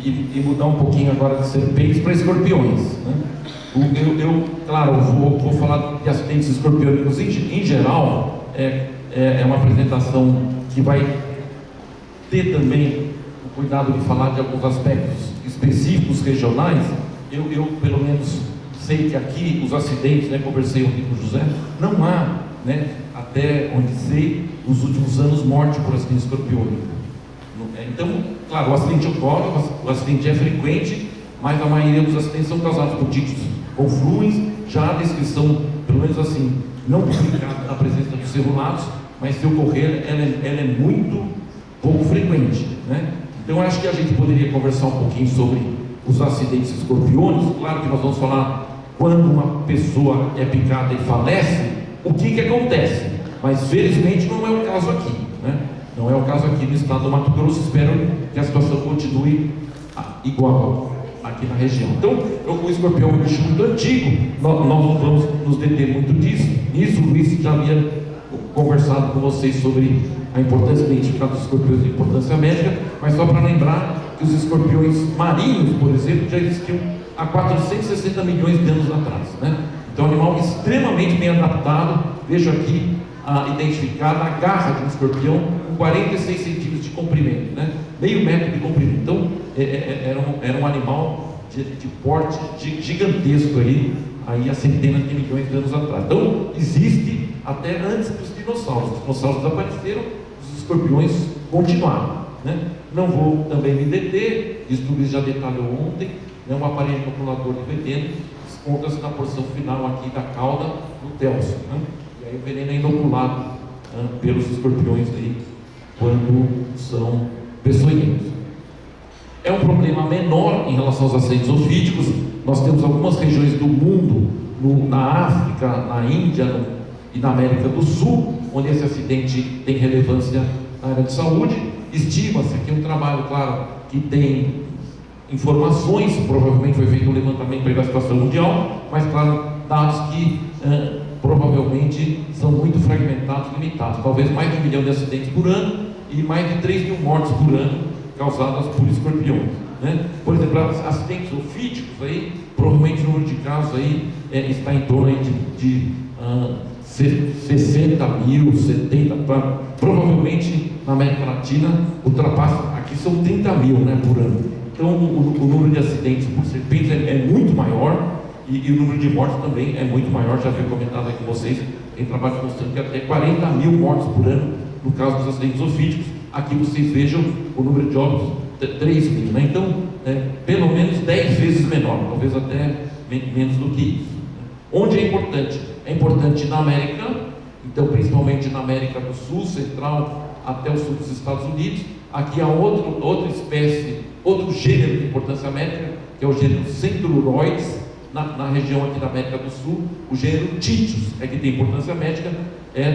e mudar um pouquinho agora de serpentes para escorpiões, né? Claro, vou falar de acidentes escorpiônicos em geral. É uma apresentação que vai ter também o cuidado de falar de alguns aspectos específicos regionais. Eu pelo menos sei que aqui os acidentes, né, conversei ontem com o José, não há, né, até onde sei, nos últimos anos, morte por acidente escorpiônico. Então, claro, o acidente ocorre, o acidente é frequente, mas a maioria dos acidentes são causados por dígitos confluentes. Já a descrição, pelo menos assim, não publicada na presença dos celulares, mas se ocorrer, ela é muito pouco frequente, né? Então, eu acho que a gente poderia conversar um pouquinho sobre os acidentes escorpiônicos. Claro que nós vamos falar quando uma pessoa é picada e falece, o que acontece, mas felizmente não é o caso aqui, né? Não é o caso aqui no estado do Mato Grosso. Espero que a situação continue igual aqui na região. Então, o escorpião é um bicho muito antigo, nós não vamos nos deter muito nisso. O Luiz já havia conversado com vocês sobre a importância de identificar os escorpiões e a importância médica, mas só para lembrar que os escorpiões marinhos, por exemplo, já existiam há 460 milhões de anos atrás, né? Então, um animal extremamente bem adaptado. Vejo aqui identificada a garra de um escorpião com 46 centímetros de comprimento, né? Meio metro de comprimento. Então, era um animal de porte gigantesco aí há centenas de milhões de anos atrás. Então, existe até antes dos dinossauros. Os dinossauros desapareceram, os escorpiões continuaram, né? Não vou também me deter, isso o Luiz já detalhou ontem, né? Um aparelho calculador de veneno encontra-se na porção final aqui da cauda do telso, né? E aí o veneno é inoculado pelos escorpiões aí quando são peçonhentos. É um problema menor em relação aos acidentes ofídicos. Nós temos algumas regiões do mundo, na África, na Índia e na América do Sul, onde esse acidente tem relevância na área de saúde. Estima-se aqui um trabalho, claro, que tem informações, provavelmente foi feito um levantamento para a situação mundial, mas claro, dados que provavelmente são muito fragmentados, limitados. Talvez mais de 1 milhão de acidentes por ano e mais de 3 mil mortes por ano causadas por escorpiões, né? Por exemplo, acidentes ofídicos aí, provavelmente o número de casos aí está em torno aí de 60 mil, 70, provavelmente na América Latina ultrapassa, aqui são 30 mil, né, por ano. Então o número de acidentes por serpentes é muito maior e o número de mortes também é muito maior. Já havia comentado aqui com vocês, tem trabalho mostrando que até 40 mil mortes por ano no caso dos acidentes ofídicos. Aqui vocês vejam o número de óbitos, 3 mil, né? Então, pelo menos 10 vezes menor, talvez até menos do que isso. Onde é importante? É importante na América, então principalmente na América do Sul, Central, até o sul dos Estados Unidos. Aqui há outra espécie, outro gênero de importância médica, que é o gênero Centruroides. Na região aqui da América do Sul, o gênero Títios é que tem importância médica,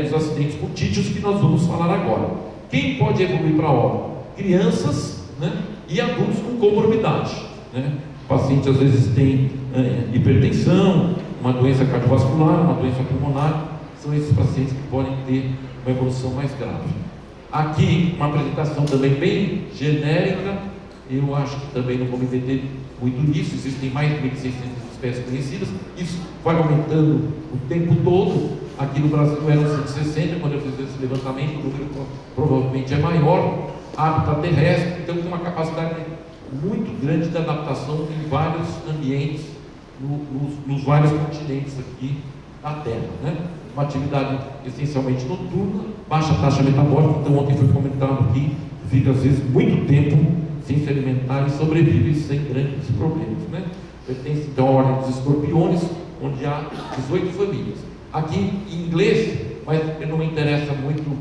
dos acidentes por Títios que nós vamos falar agora. Quem pode evoluir para óbito? Crianças, né, e adultos com comorbidade, né? O paciente às vezes tem hipertensão, uma doença cardiovascular, uma doença pulmonar. São esses pacientes que podem ter uma evolução mais grave. Aqui uma apresentação também bem genérica. Eu acho que também não vou me deter muito nisso. Existem mais de 1.600 espécies conhecidas. Isso vai aumentando o tempo todo. Aqui no Brasil eram 160, quando eu fiz esse levantamento, o número provavelmente é maior. Hábitat terrestre, então tem uma capacidade muito grande de adaptação em vários ambientes, nos vários continentes aqui da Terra, né? Uma atividade essencialmente noturna, baixa taxa metabólica. Então ontem foi comentado aqui, fica às vezes muito tempo sem se alimentar e sobrevive sem grandes problemas, né? Pertence então à ordem dos escorpiões, onde há 18 famílias. Aqui em inglês, mas não me interessa muito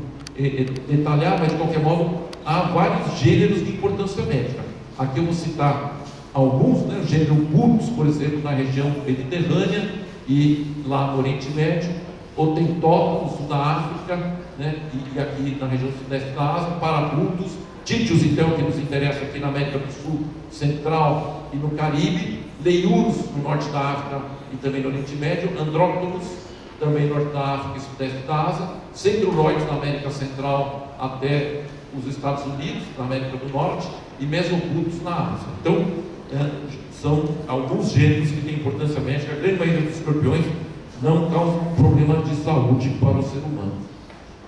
detalhar, mas de qualquer modo há vários gêneros de importância médica. Aqui eu vou citar alguns, né? O gênero Purus, por exemplo, na região mediterrânea e lá no Oriente Médio. Otentópolis, no sul da África, né? E aqui na região sudeste da Ásia. Parabutos, Títios, então, que nos interessa aqui na América do Sul, Central e no Caribe. Leiurus, no norte da África e também no Oriente Médio. Andróctonos, também no norte da África e sudeste da Ásia. Centruroides na América Central até os Estados Unidos, na América do Norte. e mesoputos na Ásia. Então, são alguns gêneros que têm importância médica. A grande maioria dos escorpiões não causam problema de saúde para o ser humano.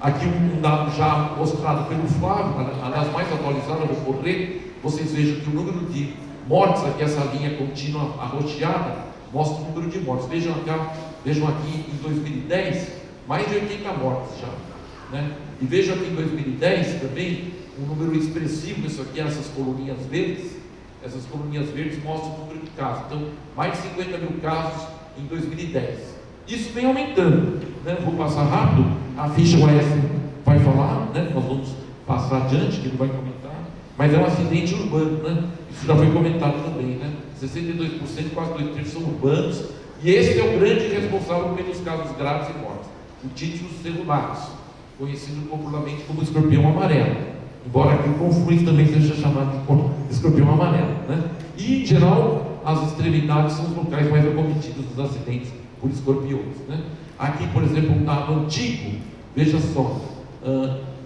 Aqui um dado já mostrado pelo Flávio, aliás, mais atualizado, eu vou correr. Vocês vejam que o número de mortes, aqui essa linha contínua arroxeada, mostra o número de mortes. Vejam aqui em 2010, mais de 80 mortes já, né? E vejam aqui em 2010 também, um número expressivo, isso aqui, essas coluninhas verdes mostram o número de casos. Então, mais de 50 mil casos em 2010. Isso vem aumentando, né? Vou passar rápido, a ficha OS vai falar, né? Nós vamos passar adiante, que ele vai comentar, mas é um acidente urbano, né? Isso já foi comentado também, né? 62%, quase 2/3 são urbanos, e esse é o grande responsável pelos casos graves e mortes, o títulos celulares, conhecido popularmente como escorpião amarelo, embora aqui o confluente também seja chamado de escorpião amarelo, né? E, em geral, as extremidades são os locais mais acometidos dos acidentes por escorpiões, né? Aqui, por exemplo, um dado antigo, veja só,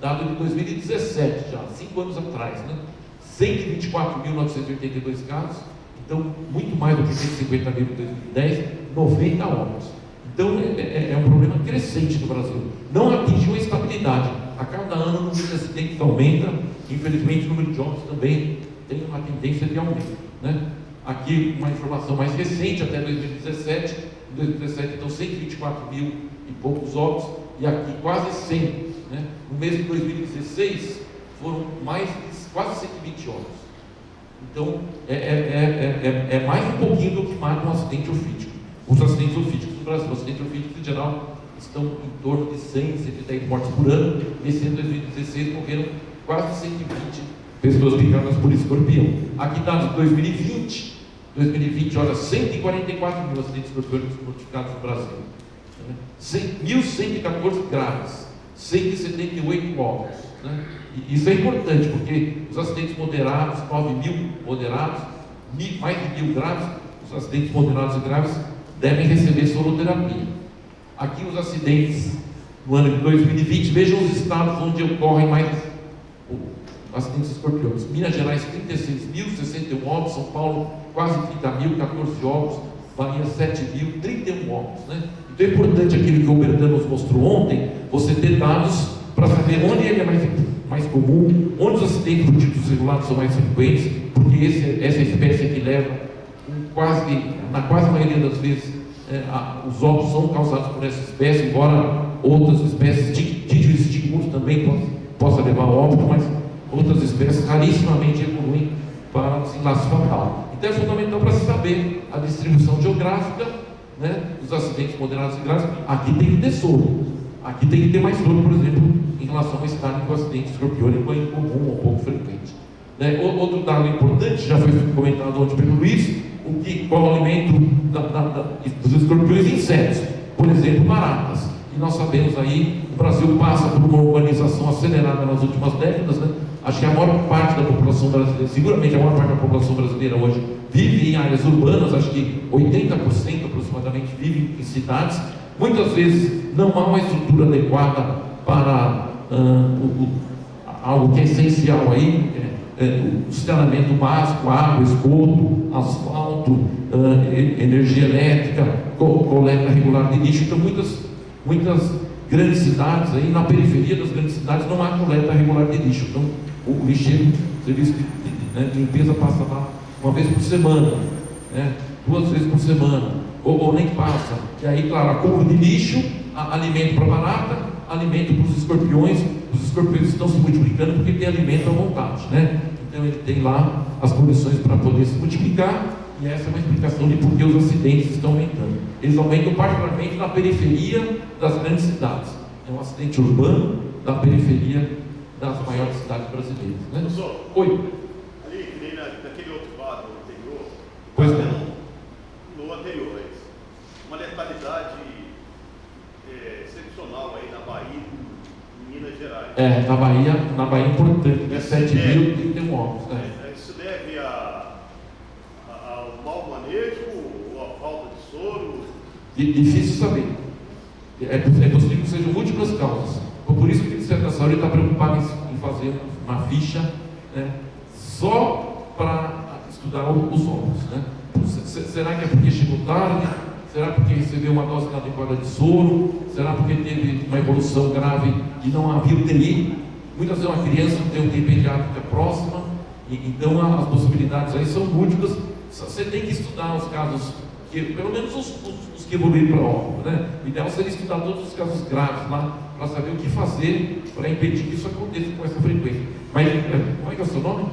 dado de 2017, já 5 anos atrás, né? 124.982 casos, então muito mais do que 150 mil em 2010, 90 óbitos. Então é um problema crescente no Brasil, não atingiu a estabilidade. A cada ano o número de acidentes aumenta, infelizmente o número de óbitos também tem uma tendência de aumento, né? Aqui uma informação mais recente, até 2017, em 2017 então 124 mil e poucos óbitos, e aqui quase 100, né? No mês de 2016 foram quase 120 óbitos. Então é mais um pouquinho do que marca um acidente ofídico. Os acidentes ofídicos no Brasil, os acidentes ofídicos em geral estão em torno de 100, 110 mortes por ano. Esse ano, 2016, morreram quase 120 pessoas picadas por escorpião. Aqui dados de 2020, olha, 144 mil acidentes escorpiões notificados no Brasil, 1.114 graves, 178 óbitos, né? E isso é importante, porque os acidentes moderados, 9 mil moderados, mais de 1.000 graves, os acidentes moderados e graves devem receber soroterapia. Aqui os acidentes no ano de 2020, vejam os estados onde ocorrem mais acidentes escorpiões. Minas Gerais, 36 mil, 61 óbitos. São Paulo, quase 30 mil, 14 óbitos. Bahia, 7 mil, 31 óbitos, né? Então é importante aquilo que o Bertano nos mostrou ontem, você ter dados para saber onde ele é mais comum, onde os acidentes por títulos celulares são mais frequentes, porque essa espécie que leva, na quase maioria das vezes, os óbitos são causados por essa espécie, embora outras espécies, título estigmudo também possa levar ao óbito, mas outras espécies rarissimamente evoluem para desenlace fatal. Então é fundamental para se saber a distribuição geográfica, né, dos acidentes moderados e graves. Aqui tem que ter soro, aqui tem que ter mais soro, por exemplo, em relação ao estado em que o acidente escorpiônico é incomum ou pouco frequente, né? Outro dado importante, já foi comentado ontem pelo Luiz, qual o alimento dos escorpiões e insetos, por exemplo, baratas. E nós sabemos aí, o Brasil passa por uma urbanização acelerada nas últimas décadas, né? Acho que a maior parte da população brasileira, seguramente a maior parte da população brasileira hoje vive em áreas urbanas, acho que 80% aproximadamente vive em cidades. Muitas vezes não há uma estrutura adequada para algo que é essencial aí, o saneamento básico, água, esgoto, asfalto, energia elétrica, coleta regular de lixo. Então muitas grandes cidades, aí na periferia das grandes cidades não há coleta regular de lixo. Então o lixeiro, o serviço de limpeza passa lá uma vez por semana, né? 2 vezes por semana, ou nem passa. E aí, claro, acúmulo de lixo, alimento para barata, alimento para os escorpiões. Os escorpiões estão se multiplicando porque tem alimento à vontade, né? Então ele tem lá as condições para poder se multiplicar, e essa é uma explicação de por que os acidentes estão aumentando. Eles aumentam particularmente na periferia das grandes cidades. É um acidente urbano da periferia das maiores cidades brasileiras, né? Professor, oi. Ali, que nem naquele outro quadro anterior, Pois não. no anterior, uma letalidade excepcional aí na Bahia, em Minas Gerais. Na Bahia é importante, né? 7.031 óbitos. Isso deve ao mau manejo ou à falta de soro? Difícil saber. É possível que sejam múltiplas causas. Por isso que o Ministério da Saúde está preocupado em fazer uma ficha, né, só para estudar os óvulos, né? Será que é porque chegou tarde? Será porque recebeu uma dose inadequada de soro? Será porque teve uma evolução grave e não havia UTI? Muitas vezes uma criança não tem UTI pediátrica próxima, então as possibilidades aí são múltiplas. Você tem que estudar os casos, pelo menos os que evoluíram para óbito, né? O ideal seria estudar todos os casos graves lá, para saber o que fazer para impedir que isso aconteça com essa frequência. Mas, como é que é o seu nome?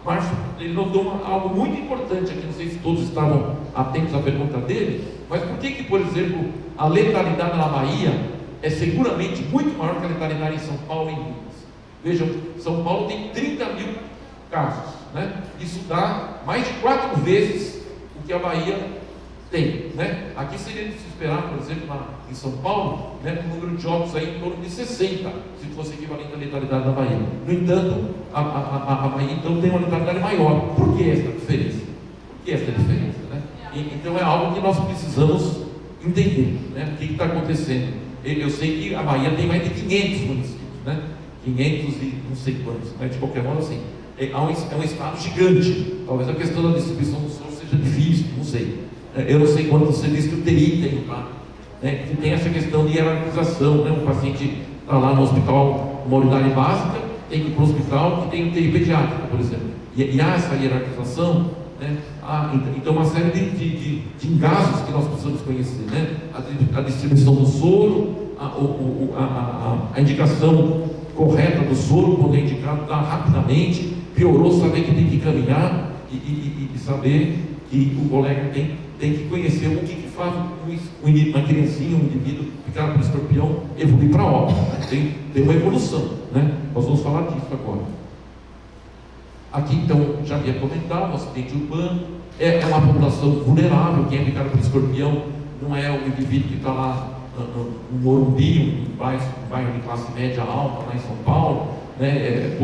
Márcio, ele notou algo muito importante aqui, não sei se todos estavam atentos à pergunta dele, mas por que, por exemplo, a letalidade na Bahia é seguramente muito maior que a letalidade em São Paulo e em Minas? Vejam, São Paulo tem 30 mil casos, né? Isso dá mais de 4 vezes o que a Bahia tem, né? Aqui seria de se esperar, por exemplo, em São Paulo, né, um número de óbitos aí em torno de 60, se fosse equivalente à letalidade da Bahia. No entanto, a Bahia então tem uma letalidade maior. Por que essa diferença? Por que essa diferença, né? Então é algo que nós precisamos entender, né? O que está acontecendo. Eu sei que a Bahia tem mais de 500 municípios, né? 500 e não sei quantos, mas de qualquer modo assim, é um estado gigante. Talvez a questão da distribuição do soro seja difícil, não sei. Eu não sei quantos serviços que o TI tem lá, né? Que tem essa questão de hierarquização, né? Um paciente está lá no hospital, uma unidade básica, tem que ir para o hospital que tem UTI pediátrica, por exemplo. E há essa hierarquização, né? Então uma série de engasos que nós precisamos conhecer, né? A distribuição do soro, a indicação correta do soro, quando é indicado, dá rapidamente, piorou, saber que tem que caminhar e saber que o colega tem que conhecer o que faz uma criancinha, um indivíduo ficar com escorpião, evoluir para óbito, né? Tem uma evolução, né? Nós vamos falar disso agora. Aqui então, já havia comentado, o acidente urbano é uma população vulnerável. Quem é picado por escorpião não é o indivíduo que está lá no Morumbi, um bairro de classe média alta, lá em São Paulo, né?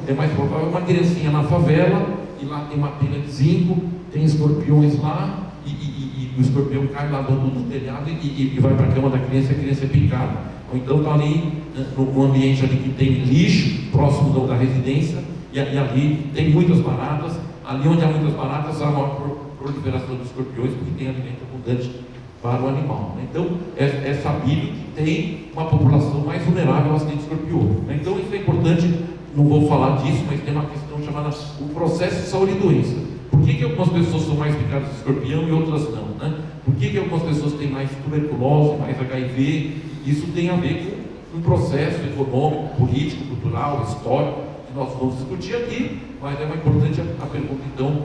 É mais provável uma criancinha na favela, e lá tem uma pilha de zinco, tem escorpiões lá, e o escorpião cai lá do telhado e vai para a cama da criança, e a criança é picada. Ou então está ali no ambiente ali que tem lixo, próximo da residência, e ali tem muitas baratas. Ali onde há muitas baratas, há maior proliferação dos escorpiões, porque tem alimento abundante para o animal. Então, é sabido que tem uma população mais vulnerável ao acidente escorpioso. Então, isso é importante, não vou falar disso, mas tem uma questão chamada o processo de saúde e doença. Por que algumas pessoas são mais picadas de escorpião e outras não, né? Por que algumas pessoas têm mais tuberculose, mais HIV? Isso tem a ver com um processo econômico, político, cultural, histórico, que nós vamos discutir aqui, mas é mais importante a pergunta, então,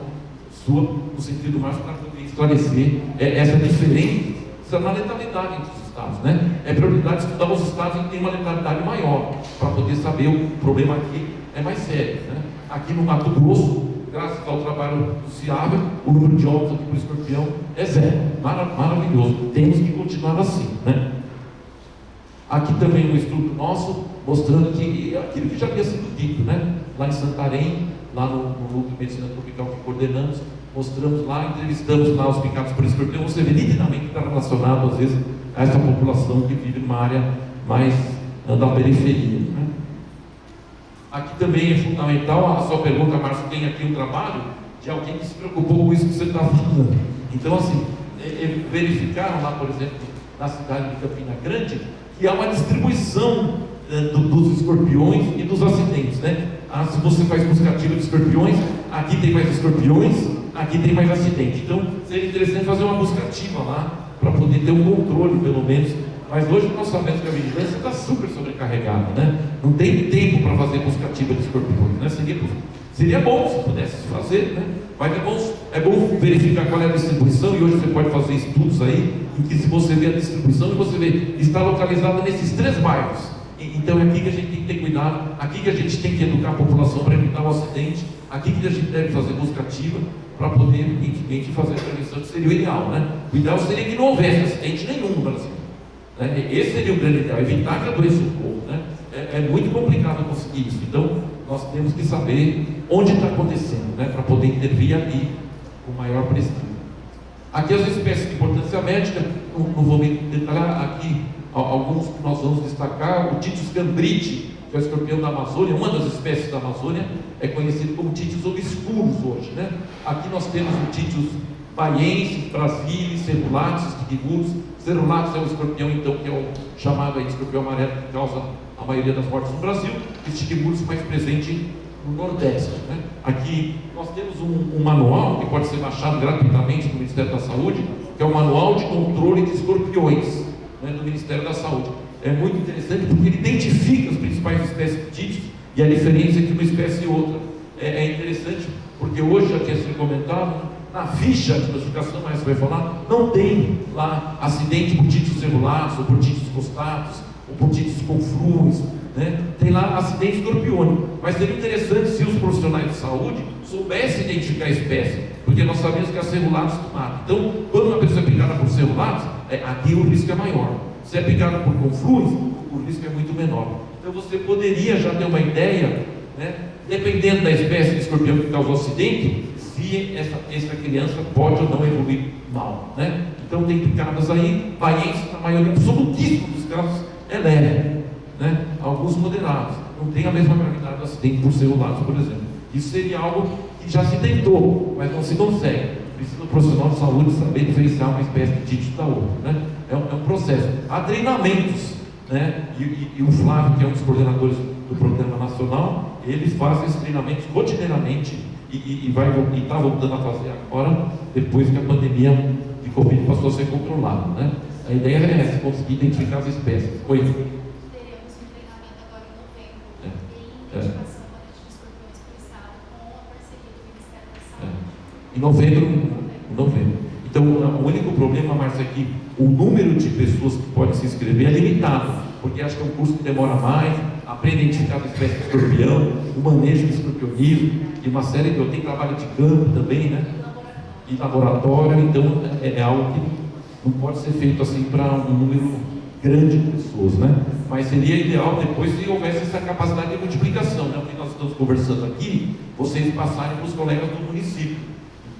sua, no sentido mais para poder esclarecer essa diferença na letalidade entre os estados, né? É prioridade estudar os estados em que tem uma letalidade maior, para poder saber o problema aqui é mais sério, né? Aqui no Mato Grosso, graças ao trabalho do CIAB, o número de óbitos aqui por escorpião é 0. Maravilhoso. Temos que continuar assim, né? Aqui também um estudo nosso, mostrando que aquilo que já havia sido dito, né? Lá em Santarém, lá no núcleo de medicina tropical que coordenamos, mostramos lá, entrevistamos lá os picados por escorpião. Você vê nitidamente que está relacionado, às vezes, a essa população que vive numa área mais da periferia, né? Aqui também é fundamental, a sua pergunta, Márcio, tem aqui um trabalho de alguém que se preocupou com isso que você está falando. Então, assim, verificaram lá, por exemplo, na cidade de Campina Grande, que há uma distribuição dos escorpiões e dos acidentes, né? Se você faz buscativa de escorpiões, aqui tem mais escorpiões, aqui tem mais acidente. Então, seria interessante fazer uma buscativa lá, para poder ter um controle, pelo menos. Mas hoje nós sabemos que a vigilância está super sobrecarregada, né? Não tem tempo para fazer buscativa de escorpiões, né? Seria bom se pudesse fazer, né? Mas é bom verificar qual é a distribuição, e hoje você pode fazer estudos aí, em que se você vê a distribuição, e você vê, está localizada nesses 3 bairros. Então é aqui que a gente tem que ter cuidado, aqui que a gente tem que educar a população para evitar o acidente, aqui que a gente deve fazer buscativa, para poder, evidentemente, fazer a prevenção, que seria o ideal, né? O ideal seria que não houvesse acidente nenhum no Brasil. Esse seria o grande ideal, evitar que a doença ocorra, né? É muito complicado conseguir isso. Então, nós temos que saber onde está acontecendo, né? Para poder intervir ali com maior prestígio. Aqui as espécies de importância médica, não vou me detalhar aqui, alguns que nós vamos destacar: o Titus gambriti, que é o escorpião da Amazônia, uma das espécies da Amazônia, é conhecido como títios obscuros hoje, né? Aqui nós temos o títios baiensis, brasilis, cerulatus, tigurus. Cerulatus é o escorpião, então, que é o chamado aí de escorpião amarelo, que causa a maioria das mortes no Brasil, e o tigurus mais presente no Nordeste, né? Aqui nós temos um manual que pode ser baixado gratuitamente no Ministério da Saúde, que é o Manual de Controle de Escorpiões, né, do Ministério da Saúde. É muito interessante porque ele identifica as principais espécies de títios e a diferença entre uma espécie e outra. É interessante porque hoje, já tinha sido comentado, na ficha de classificação, mas você vai falar, não tem lá acidente por títios celulares, ou por títios costatus, ou por títios confluens, né? Tem lá acidente escorpiônico. Mas seria interessante se os profissionais de saúde soubessem identificar a espécie, porque nós sabemos que a celulares mata. Então, quando uma pessoa é picada por celulares, aqui o risco é maior. Se é picada por confluens, o risco é muito menor. Então você poderia já ter uma ideia, né, dependendo da espécie de escorpião que causou o acidente, se essa criança pode ou não evoluir mal, né? Então tem picadas aí, baienses, na maioria absolutíssima dos casos é leve, né? Alguns moderados, não tem a mesma gravidade do acidente por celulares, por exemplo. Isso seria algo que já se tentou, mas não se consegue. Precisa o profissional de saúde saber diferenciar uma espécie de títios da outra, né? É um processo. Há treinamentos, né? E o Flávio, que é um dos coordenadores do Programa Nacional, eles fazem esses treinamentos rotineiramente e está voltando a fazer agora, depois que a pandemia de Covid passou a ser controlada, né? A ideia é essa, conseguir identificar as espécies. Oi? Teremos um treinamento agora em novembro, em identificação de escorpiões cristal, com a parceria do Ministério da Saúde. Em novembro. Então, o único problema, Márcia, é que o número de pessoas que podem se inscrever é limitado, porque acho que é um curso que demora mais, aprende a identificar a espécie de escorpião, o manejo do escorpionismo, e uma série de... Eu tenho trabalho de campo também, né? E laboratório, então é algo que não pode ser feito assim para um número grande de pessoas, né? Mas seria ideal depois se houvesse essa capacidade de multiplicação, né? O que nós estamos conversando aqui, vocês passarem para os colegas do município.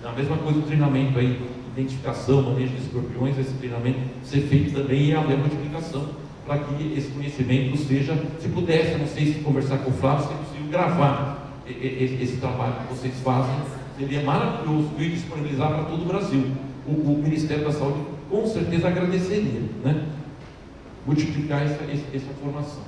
A mesma coisa do treinamento aí, identificação, manejo de escorpiões, esse treinamento ser feito também e haver multiplicação para que esse conhecimento seja, se pudesse, não sei se conversar com o Flávio, se é possível gravar esse trabalho que vocês fazem, seria maravilhoso e disponibilizar para todo o Brasil. O Ministério da Saúde com certeza agradeceria, né? Multiplicar essa formação.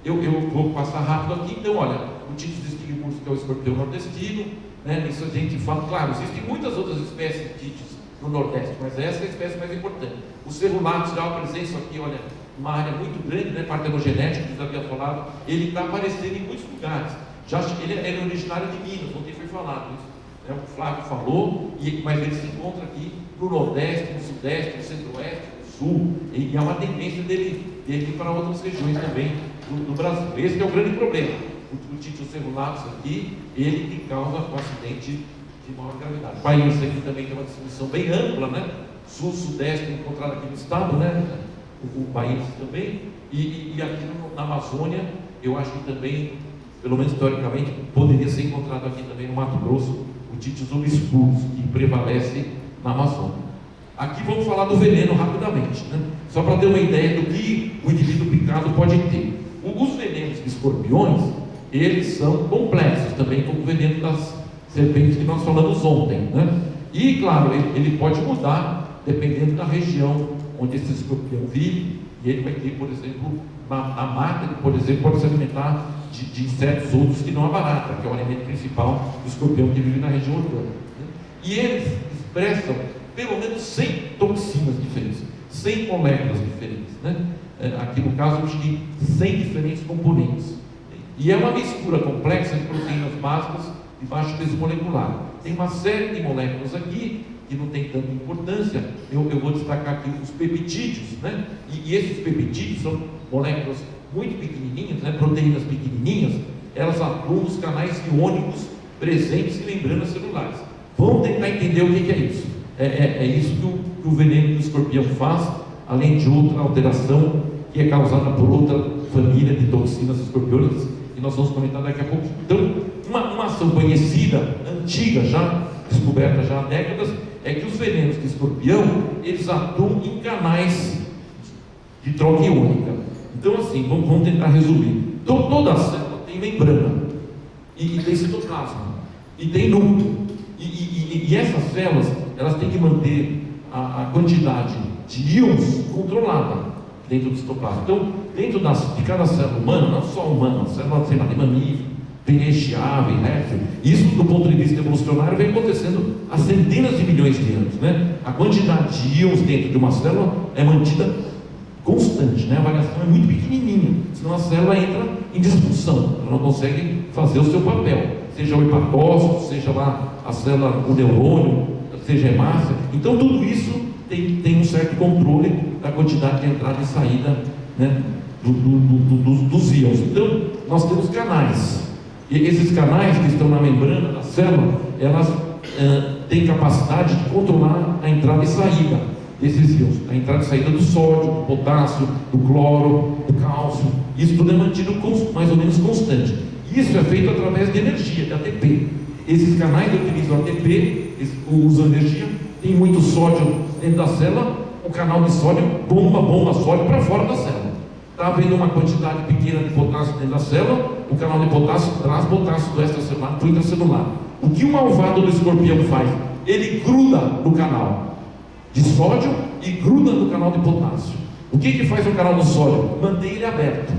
Eu vou passar rápido aqui, então, olha, o título de estigmurus, que é o escorpião nordestino, né? Isso a gente fala, claro, existem muitas outras espécies de títios no Nordeste, mas essa é a espécie mais importante. O cerulatus já apresenta isso aqui, olha, uma área muito grande, né? Partenogenética, que já havia falado, ele está aparecendo em muitos lugares. Ele é originário de Minas, ontem foi falado isso, né? O Flávio falou, mas ele se encontra aqui no Nordeste, no Sudeste, no Centro-Oeste, no Sul, e há uma tendência dele ir para outras regiões também do Brasil. Esse é o grande problema. O título cerulatus aqui, ele que causa um acidente de maior gravidade. O país aqui também tem uma distribuição bem ampla, né? Sul, Sudeste, encontrado aqui no estado, né? O país também, e aqui na Amazônia, eu acho que também, pelo menos teoricamente, poderia ser encontrado aqui também no Mato Grosso, o títios obscuros, que prevalece na Amazônia. Aqui vamos falar do veneno rapidamente, né? Só para ter uma ideia do que o indivíduo picado pode ter. Os venenos de escorpiões, eles são complexos também, como o veneno das serpentes que nós falamos ontem, né? E claro, ele pode mudar dependendo da região onde esse escorpião vive, e ele vai ter, por exemplo, na mata, ele, por exemplo, pode se alimentar de insetos outros que não a barata, que é o alimento principal do escorpião que vive na região urbana, né? E eles expressam pelo menos 100 toxinas diferentes, 100 moléculas diferentes, né? Aqui no caso, acho que 100 diferentes componentes. E é uma mistura complexa de proteínas básicas de baixo peso molecular. Tem uma série de moléculas aqui que não tem tanta importância. Eu vou destacar aqui os peptídeos, né? E esses peptídeos são moléculas muito pequenininhas, né? Proteínas pequenininhas, elas atuam nos canais iônicos presentes em membranas celulares. Vamos tentar entender o que é isso. É isso que o veneno do escorpião faz, além de outra alteração que é causada por outra família de toxinas escorpiônicas, que nós vamos comentar daqui a pouco. Então, uma ação conhecida, antiga já, descoberta já há décadas, é que os venenos de escorpião, eles atuam em canais de troca iônica. Então, assim, vamos tentar resumir. toda a célula tem membrana, e tem citoplasma, e tem núcleo, e essas células, elas têm que manter a quantidade de íons controlada dentro do citoplasma. Então, dentro de cada célula humana, não só humana, célula de mamífero, peixe, ave, réptil, isso do ponto de vista evolucionário vem acontecendo há centenas de milhões de anos, né? A quantidade de íons dentro de uma célula é mantida constante, né? A variação é muito pequenininha, senão a célula entra em disfunção, ela não consegue fazer o seu papel, seja o hepatócito, seja lá a célula, o neurônio, seja a hemácia. Então tudo isso tem um certo controle da quantidade de entrada e saída, né, dos íons. Então nós temos canais, e esses canais que estão na membrana da célula, elas têm capacidade de controlar a entrada e saída desses íons, a entrada e saída do sódio, do potássio, do cloro, do cálcio. Isso tudo é mantido mais ou menos constante. Isso é feito através de energia, de ATP. Esses canais utilizam ATP, usam energia, tem muito sódio dentro da célula, o canal de sódio bomba sódio para fora da célula. Está havendo uma quantidade pequena de potássio dentro da célula, o canal de potássio traz potássio do extracelular para o intracelular. O que o malvado do escorpião faz? Ele gruda no canal de sódio e gruda no canal de potássio. O que faz o canal do sódio? Mantém ele aberto,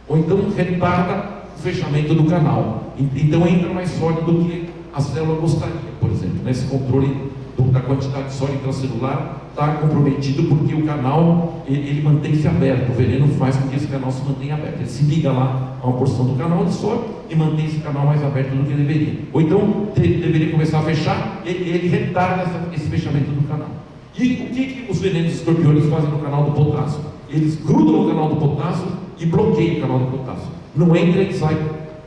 ou então retarda o fechamento do canal. Então entra mais sódio do que a célula gostaria, por exemplo. Esse controle da quantidade de sódio intracelular está comprometido porque o canal ele mantém-se aberto. O veneno faz com que esse canal se mantenha aberto. Ele se liga lá a uma porção do canal de sódio e mantém esse canal mais aberto do que deveria. Ou então deveria começar a fechar, ele retarda esse fechamento do canal. E o que os venenos escorpiões fazem no canal do potássio? Eles grudam no canal do potássio e bloqueiam o canal do potássio. Não entra e sai,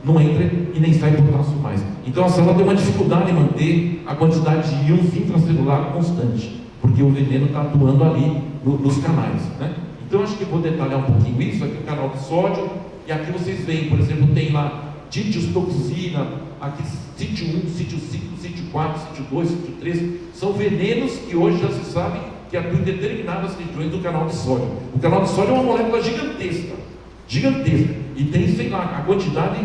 não entra e nem sai potássio mais. Então a célula tem uma dificuldade em manter a quantidade de íons intracelular constante, porque o veneno está atuando ali nos canais, né? Então acho que vou detalhar um pouquinho isso. Aqui o canal de sódio, e aqui vocês veem, por exemplo, tem lá titiostoxina, aqui sítio 1, sítio 5, sítio 4, sítio 2, sítio 3, são venenos que hoje já se sabe que atuam em determinadas regiões do canal de sódio. O canal de sódio é uma molécula gigantesca, e tem, sei lá, a quantidade,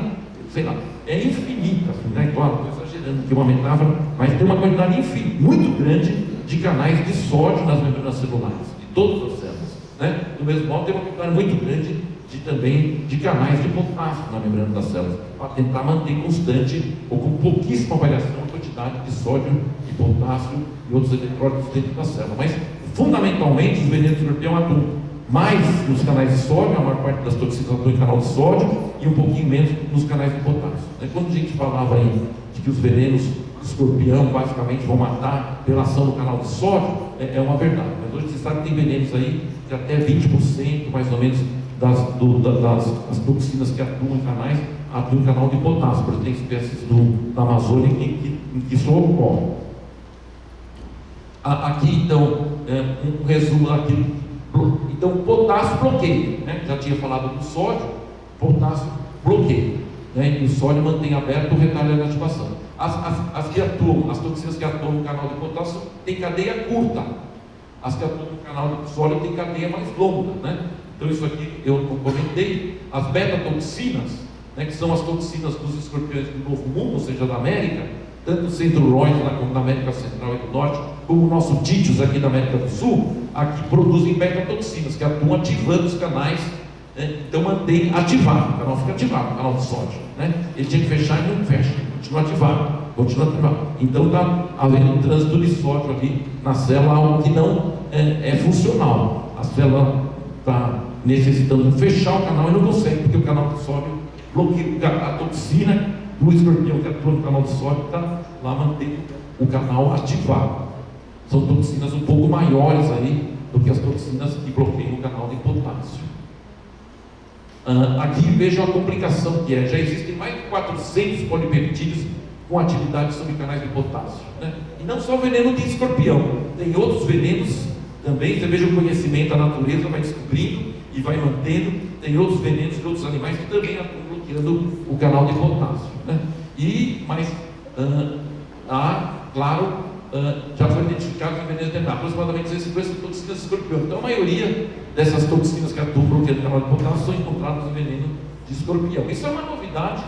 sei lá, é infinita, né? Claro, estou exagerando aqui uma metáfora, mas tem uma quantidade infinita, muito grande de canais de sódio nas membranas celulares, de todas as células, né? Do mesmo modo, tem uma quantidade muito grande também de canais de potássio na membrana das células, para tentar manter constante ou com pouquíssima variação a quantidade de sódio e potássio e outros eletrólitos dentro da célula. Mas fundamentalmente os venenos do escorpião atuam mais nos canais de sódio, a maior parte das toxinas atuam em canal de sódio e um pouquinho menos nos canais de potássio. Quando a gente falava aí de que os venenos do escorpião basicamente vão matar pela ação do canal de sódio, é uma verdade. Mas hoje você sabe que tem venenos aí de até 20% mais ou menos das toxinas que atuam em canais, atuam em canal de potássio. Por exemplo, tem espécies da Amazônia que isso ocorre. Aqui então, um resumo aqui. Então, potássio bloqueia, né? Já tinha falado do sódio, potássio bloqueia, né? E o sódio mantém aberto o retalho da ativação. As toxinas que atuam no canal de potássio têm cadeia curta, as que atuam no canal de sódio têm cadeia mais longa, né? Então isso aqui eu não comentei. As beta-toxinas, né, que são as toxinas dos escorpiões do Novo Mundo, ou seja, da América, tanto o centro-oeste lá como na América Central e do Norte, como o nosso títios aqui da América do Sul, aqui produzem beta-toxinas, que atuam ativando os canais, né? Então mantém ativado, o canal fica ativado, o canal de sódio, né? Ele tinha que fechar e não fecha, continua ativado. Então está havendo um trânsito de sódio ali na célula, algo que não é funcional. A célula está necessitando fechar o canal e não consegue, porque o canal de sódio bloqueia a toxina do escorpião que atua no canal de sódio, está lá mantendo o canal ativado. São toxinas um pouco maiores aí do que as toxinas que bloqueiam o canal de potássio. Aqui vejam a complicação que já existem mais de 400 polipeptídeos com atividade sobre canais de potássio, né? E não só o veneno de escorpião, tem outros venenos também. Você veja o conhecimento da natureza, vai descobrindo e vai mantendo. Tem outros venenos de outros animais que também atuam bloqueando o canal de potássio, né? Mas claro, já foi identificado que o veneno tem aproximadamente 150 toxinas de escorpião. Então a maioria dessas toxinas que atuam bloqueando o canal de potássio são encontradas no veneno de escorpião. Isso é uma novidade.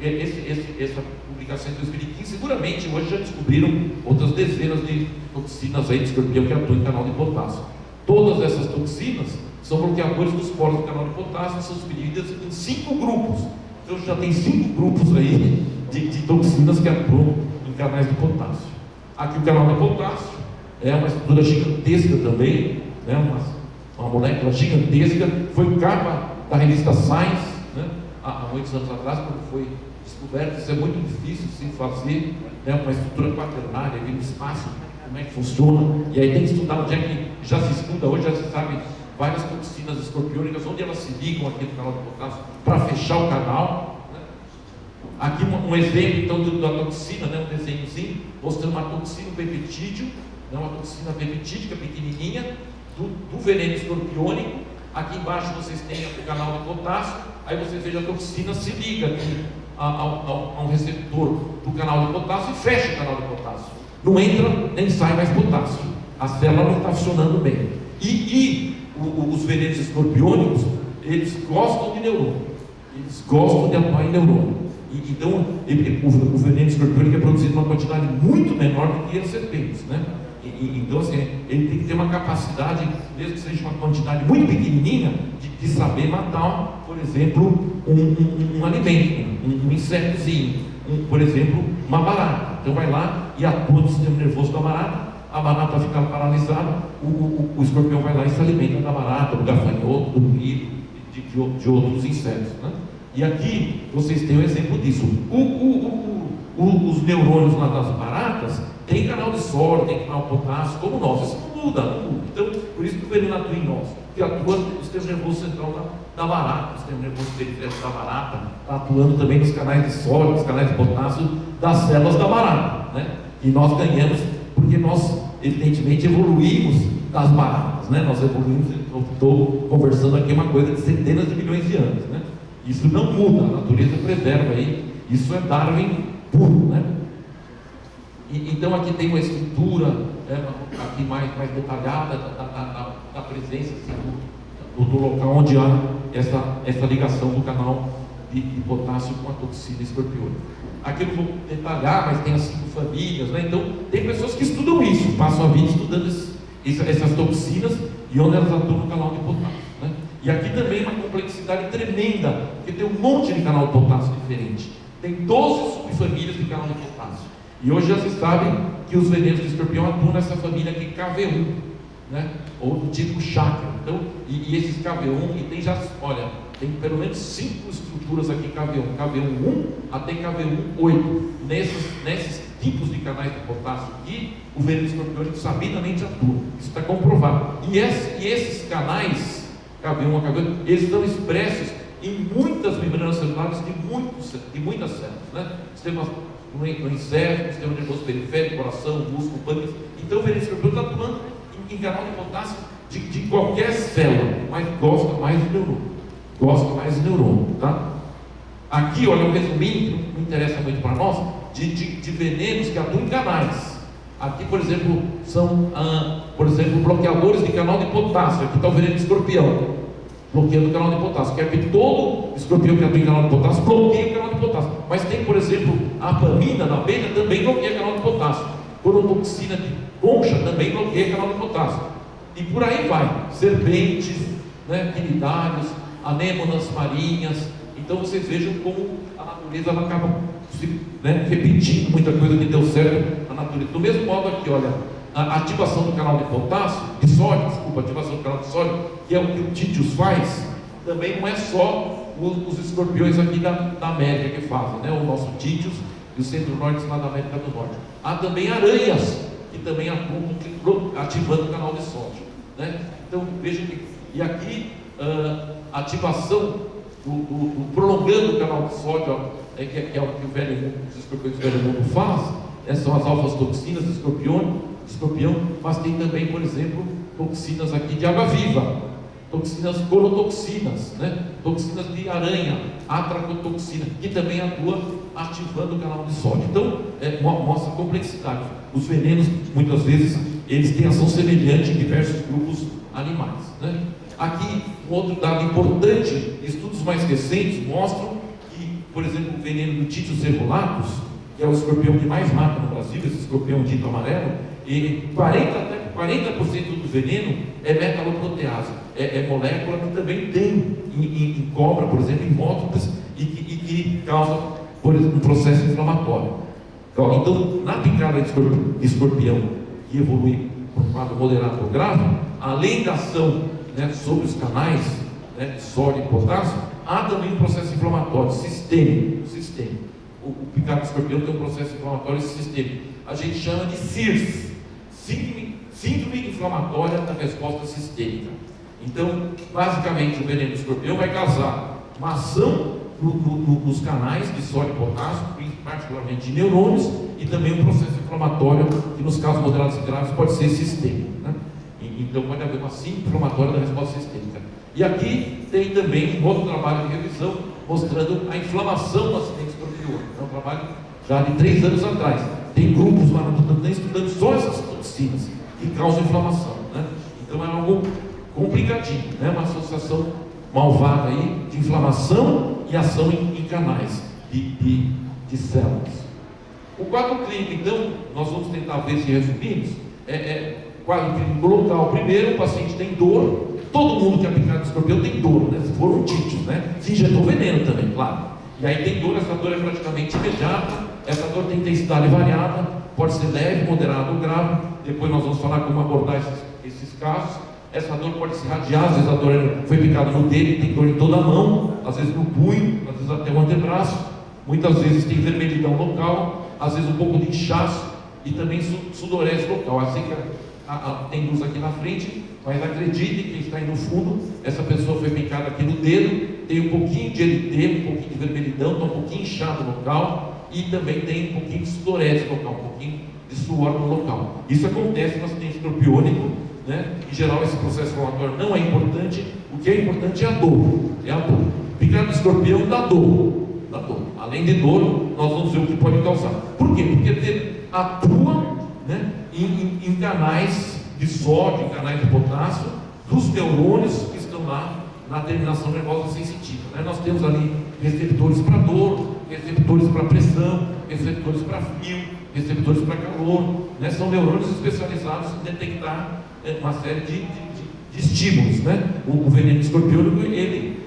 Essa publicação em 2015, seguramente hoje já descobriram outras dezenas de toxinas aí de escorpião que atuam em canal de potássio. Todas essas toxinas são bloqueadores dos poros do canal de potássio, são divididas em 5 grupos. Então já tem 5 grupos aí de toxinas que atuam em canais de potássio. Aqui o canal de potássio é uma estrutura gigantesca também, né? uma molécula gigantesca, foi capa da revista Science, né? Há muitos anos atrás, quando foi descoberto. Isso é muito difícil de se fazer, né? Uma estrutura quaternária, ali no espaço, como é que funciona, e aí tem que estudar onde é que já se estuda, hoje já se sabe várias toxinas escorpiônicas, onde elas se ligam aqui no canal de potássio para fechar o canal, né? Aqui um exemplo então da toxina, né? Um desenhozinho mostrando uma toxina peptídeo, né? Uma toxina peptídica pequenininha do veneno escorpiônico. Aqui embaixo vocês têm o canal de potássio, aí vocês vejam a toxina se liga aqui a um receptor do canal de potássio e fecha o canal de potássio. Não entra nem sai mais potássio. A célula não está funcionando bem. Os venenos escorpiônicos, eles gostam de neurônio. Eles gostam de atuar em neurônio. Então, o veneno escorpiônico é produzido em uma quantidade muito menor do que as serpentes, né? Então, assim, ele tem que ter uma capacidade, mesmo que seja uma quantidade muito pequenininha, de saber matar, por exemplo, um alimento, um insetozinho, por exemplo, uma barata. Então, vai lá e atua no sistema nervoso da barata, a barata fica paralisada, o escorpião vai lá e se alimenta da barata, do gafanhoto, do milho, de outros insetos, né? E aqui vocês têm um exemplo disso. Os neurônios lá das baratas tem canal de sódio, tem canal de potássio, como nós. Isso não muda. Então, por isso que o veneno atua em nós. Porque atua no sistema nervoso central da barata, o sistema nervoso periférico da barata, está atuando também nos canais de sódio, nos canais de potássio das células da barata, né? E nós ganhamos porque nós, evidentemente, evoluímos das baratas, né? Nós evoluímos, eu estou conversando aqui uma coisa de centenas de milhões de anos, né? Isso não muda, a natureza preserva aí. Isso é Darwin puro, né? Então aqui tem uma estrutura aqui mais detalhada da presença assim, do local onde há essa ligação do canal de potássio com a toxina escorpiônica. Aqui eu não vou detalhar, mas tem as 5 famílias, né? Então tem pessoas que estudam isso, passam a vida estudando essas toxinas e onde elas atuam no canal de potássio, né? E aqui também uma complexidade tremenda, porque tem um monte de canal de potássio diferente. Tem 12 subfamílias de canal de potássio. E hoje já se sabe que os venenos de escorpião atuam nessa família aqui KV1, né? Ou do tipo chakra. Então, e esses KV1, e tem já, olha, tem pelo menos 5 estruturas aqui KV1, KV1 até KV1-8. Nesses tipos de canais de potássio aqui, o veneno escorpiônico sabidamente atua. Isso está comprovado. E esses canais, KV1 a KV8, eles estão expressos em muitas membranas celulares de muitas células, né? No inseto, no sistema nervoso periférico, coração, músculo, pâncreas. Então o veneno escorpiônico está atuando em canal de potássio de qualquer célula, mas gosta mais do neurônio. Gosta mais do neurônio, tá? Aqui, olha, um resuminho que não interessa muito para nós, de venenos que atuam em canais. Aqui, por exemplo, são, bloqueadores de canal de potássio. Aqui está o veneno de escorpião, bloqueando o canal de potássio. Quer que todo escorpião que atua em canal de potássio bloqueie o canal de potássio. Mas tem, por exemplo, a apamina da abelha também bloqueia o canal de potássio. Corotoxina de concha também bloqueia o canal de potássio. E por aí vai. Serpentes, né, quinidários, anêmonas marinhas. Então vocês vejam como a natureza ela acaba repetindo muita coisa que deu certo na natureza. Do mesmo modo aqui, olha, a ativação do canal de potássio, ativação do canal de sódio, que é o que o Titius faz, também não é só os escorpiões aqui da América que fazem, né? O nosso Titius e o centro-norte lá da América do Norte. Há também aranhas que também atuam ativando o canal de sódio, né? Então vejam que, e aqui a ativação prolongando o canal de sódio, que é o que os escorpiões do velho mundo faz, são as alfa-toxinas do escorpião, mas tem também, por exemplo, toxinas aqui de água viva, toxinas corotoxinas, né? Toxinas de aranha, atracotoxina, que também atua ativando o canal de sódio. Então, mostra a complexidade. Os venenos, muitas vezes, eles têm ação semelhante em diversos grupos animais, né? Aqui, um outro dado importante, estudos mais recentes mostram que, por exemplo, o veneno do Titius cerulatus, que é o escorpião que mais mata no Brasil, esse escorpião dito amarelo, e 40% do veneno é metaloprotease, é molécula que também tem em cobra, por exemplo, em mótipes, e que causa, por exemplo, um processo inflamatório. Então, na picada de escorpião que evolui por quadro moderado ou grave, além da ação, né, sobre os canais, né, de sódio e potássio, há também um processo inflamatório sistêmico. O picado de escorpião tem um processo inflamatório sistêmico. A gente chama de SIRS, síndrome inflamatória da resposta sistêmica. Então, basicamente, o veneno do escorpião vai causar uma ação nos canais de sódio e potássio, particularmente de neurônios, e também um processo inflamatório que, nos casos moderados e graves, pode ser sistêmico, né? Então, pode haver uma síndrome inflamatória da resposta sistêmica. E aqui tem também um outro trabalho de revisão mostrando a inflamação do acidente escorpiônico. É um trabalho já de 3 anos atrás. Tem grupos lá no Butantan estudando só essas toxinas que causam inflamação, né? Então é algo complicadinho, né? Uma associação malvada aí de inflamação e ação em canais de células. O quadro clínico, então, nós vamos tentar ver se resumimos. Quadro clínico local. Primeiro, o paciente tem dor. Todo mundo que é picado de escorpião tem dor, né? Se for um Titius, né? Se injetou veneno também, claro. E aí tem dor, essa dor é praticamente imediata, essa dor tem intensidade variada, pode ser leve, moderada ou grave. Depois nós vamos falar como abordar esses casos. Essa dor pode se radiar, às vezes a dor foi picada no dedo e tem dor em toda a mão, às vezes no punho, às vezes até o antebraço. Muitas vezes tem vermelhidão local, às vezes um pouco de inchaço e também sudorese local. Assim que tem luz aqui na frente, mas acredite que está aí no fundo, essa pessoa foi picada aqui no dedo, tem um pouquinho de eritema, um pouquinho de vermelhidão, está um pouquinho inchado local e também tem um pouquinho de sudorese local, um pouquinho de suor no local. Isso acontece no acidente escorpiônico, né? Em geral esse processo inflamatório não é importante, o que é importante é a dor, Picada de escorpião dá dor. Além de dor, nós vamos ver o que pode causar. Por quê? Porque ele atua, né, em canais de sódio, em canais de potássio, dos neurônios que estão lá na terminação nervosa sensitiva, né? Nós temos ali receptores para dor, receptores para pressão, receptores para frio, receptores para calor, né? São neurônios especializados em detectar uma série de estímulos, né? O veneno escorpiônico, ele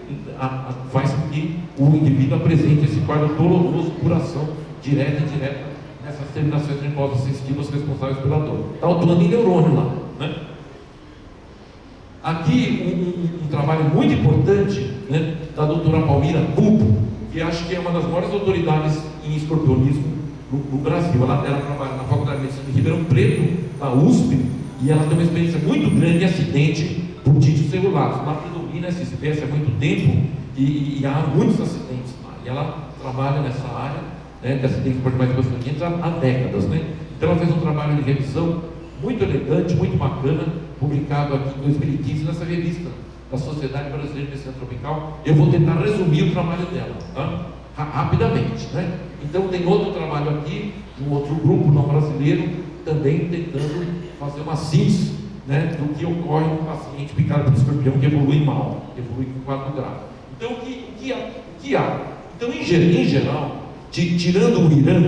faz com que o indivíduo apresente esse quadro doloroso por ação direta e indireta nessas terminações nervosas sensitivas responsáveis pela dor. Está atuando em neurônio lá, né? Aqui um trabalho muito importante, né, da doutora Palmira Pupo, que acho que é uma das maiores autoridades em escorpionismo no Brasil. Ela trabalha na Faculdade de Medicina de Ribeirão Preto, da USP, e ela tem uma experiência muito grande em acidente por Titius cerulatus. Lá predomina essa espécie há muito tempo e há muitos acidentes lá. E ela trabalha nessa área, né, de acidentes por animais peçonhentos há décadas, né? Então ela fez um trabalho de revisão muito elegante, muito bacana, publicado aqui em 2015 nessa revista da Sociedade Brasileira de Medicina Tropical. Eu vou tentar resumir o trabalho dela, tá? Rapidamente, né? Então tem outro trabalho aqui, um outro grupo não brasileiro, também tentando fazer uma síntese, né, do que ocorre no paciente picado por escorpião que evolui mal, evolui com quadro grave. Então o que há? Então em geral, tirando o Irã,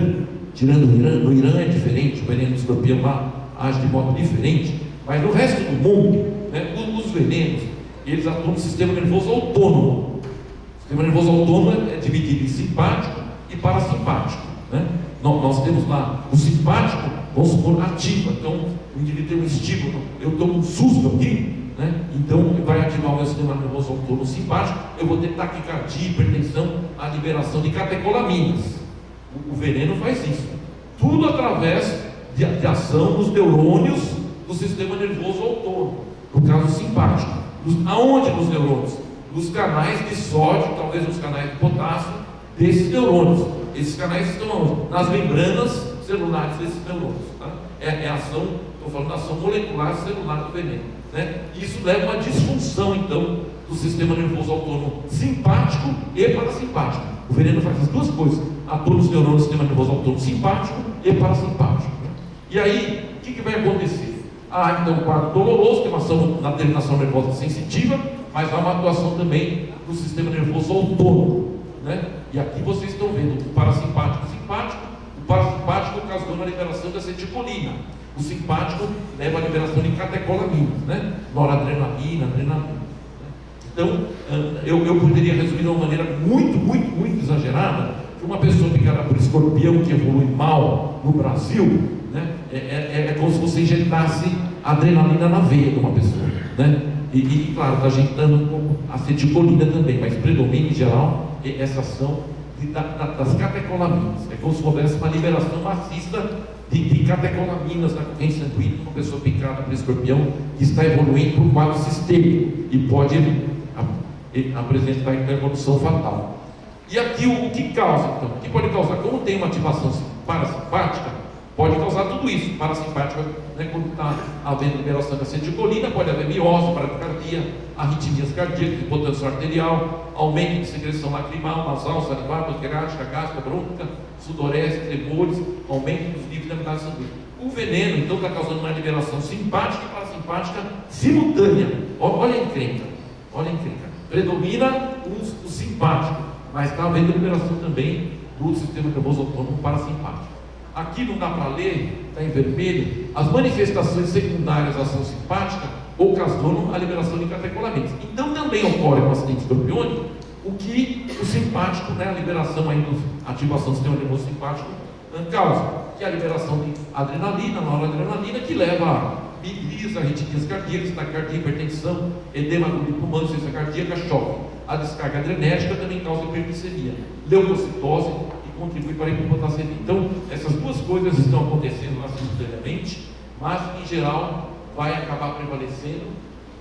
no Irã é diferente, o veneno do escorpião lá age de modo diferente, mas no resto do mundo, né, os venenos, eles atuam no sistema nervoso autônomo. O sistema nervoso autônomo é dividido em simpático e parasimpático, né? Nós temos lá o simpático, vamos supor, ativo. Então o indivíduo tem um estímulo, eu tomo um susto aqui, né? Então vai ativar o meu sistema nervoso autônomo simpático, eu vou ter taquicardia, hipertensão, a liberação de catecolaminas. O veneno faz isso, tudo através de ação nos neurônios do sistema nervoso autônomo, no caso simpático. Aonde nos neurônios? Nos canais de sódio, talvez nos canais de potássio desses neurônios. Esses canais estão nas membranas celulares desses neurônios, tá? É a ação, estou falando da ação molecular celular do veneno, né? Isso leva a uma disfunção, então, do sistema nervoso autônomo simpático e parasimpático. O veneno faz as duas coisas, atua nos neurônios do sistema nervoso autônomo simpático e parasimpático, né? E aí, o que vai acontecer? Há então um quadro doloroso, que é uma ação na terminação nervosa sensitiva, mas há uma atuação também do sistema nervoso autônomo, né? E aqui vocês estão vendo o parasimpático e o simpático. O parasimpático ocasiona a liberação da acetilcolina. O simpático leva à liberação de catecolaminas, né? Noradrenalina, adrenalina. Né? Então, eu poderia resumir de uma maneira muito exagerada que uma pessoa picada por escorpião que evolui mal no Brasil, né? É como se você injetasse adrenalina na veia de uma pessoa, né? E claro, está injetando com acetilcolina também, mas predomina em geral essa ação das catecolaminas. É como se houvesse uma liberação maciça de catecolaminas na corrente sanguínea, uma pessoa picada por escorpião que está evoluindo para um quadro sistêmico e pode apresentar evolução fatal. E aqui o que causa, então? O que pode causar? Como tem uma ativação parasimpática, pode causar tudo isso. Parasimpática, né, quando está havendo liberação de acetilcolina, pode haver miose, bradicardia, arritmias cardíacas, hipotensão arterial, aumento de secreção lacrimal, nasal, salivar, pancreática, gástrica, brônquica, sudorese, tremores, aumento dos níveis de umidade sanguínea. O veneno, então, está causando uma liberação simpática e parasimpática simultânea. Olha a encrenca, olha a encrenca. Predomina o simpático, mas está havendo liberação também do sistema nervoso autônomo parasimpático. Aqui não dá para ler, está em vermelho, as manifestações secundárias da ação simpática ocasionam a liberação de catecolaminas. Então também ocorre no acidente escorpiônico o que o simpático, né, a liberação aí a ativação do sistema nervoso simpático causa, que é a liberação de adrenalina, noradrenalina, que leva a miglias, arritmias cardíacas, taquicardia, hipertensão, edema do pulmão, insuficiência cardíaca, choque. A descarga adrenérgica também causa hiperglicemia, leucocitose, contribui para a hipopotassemia. Então, essas duas coisas estão acontecendo lá simultaneamente, mas em geral vai acabar prevalecendo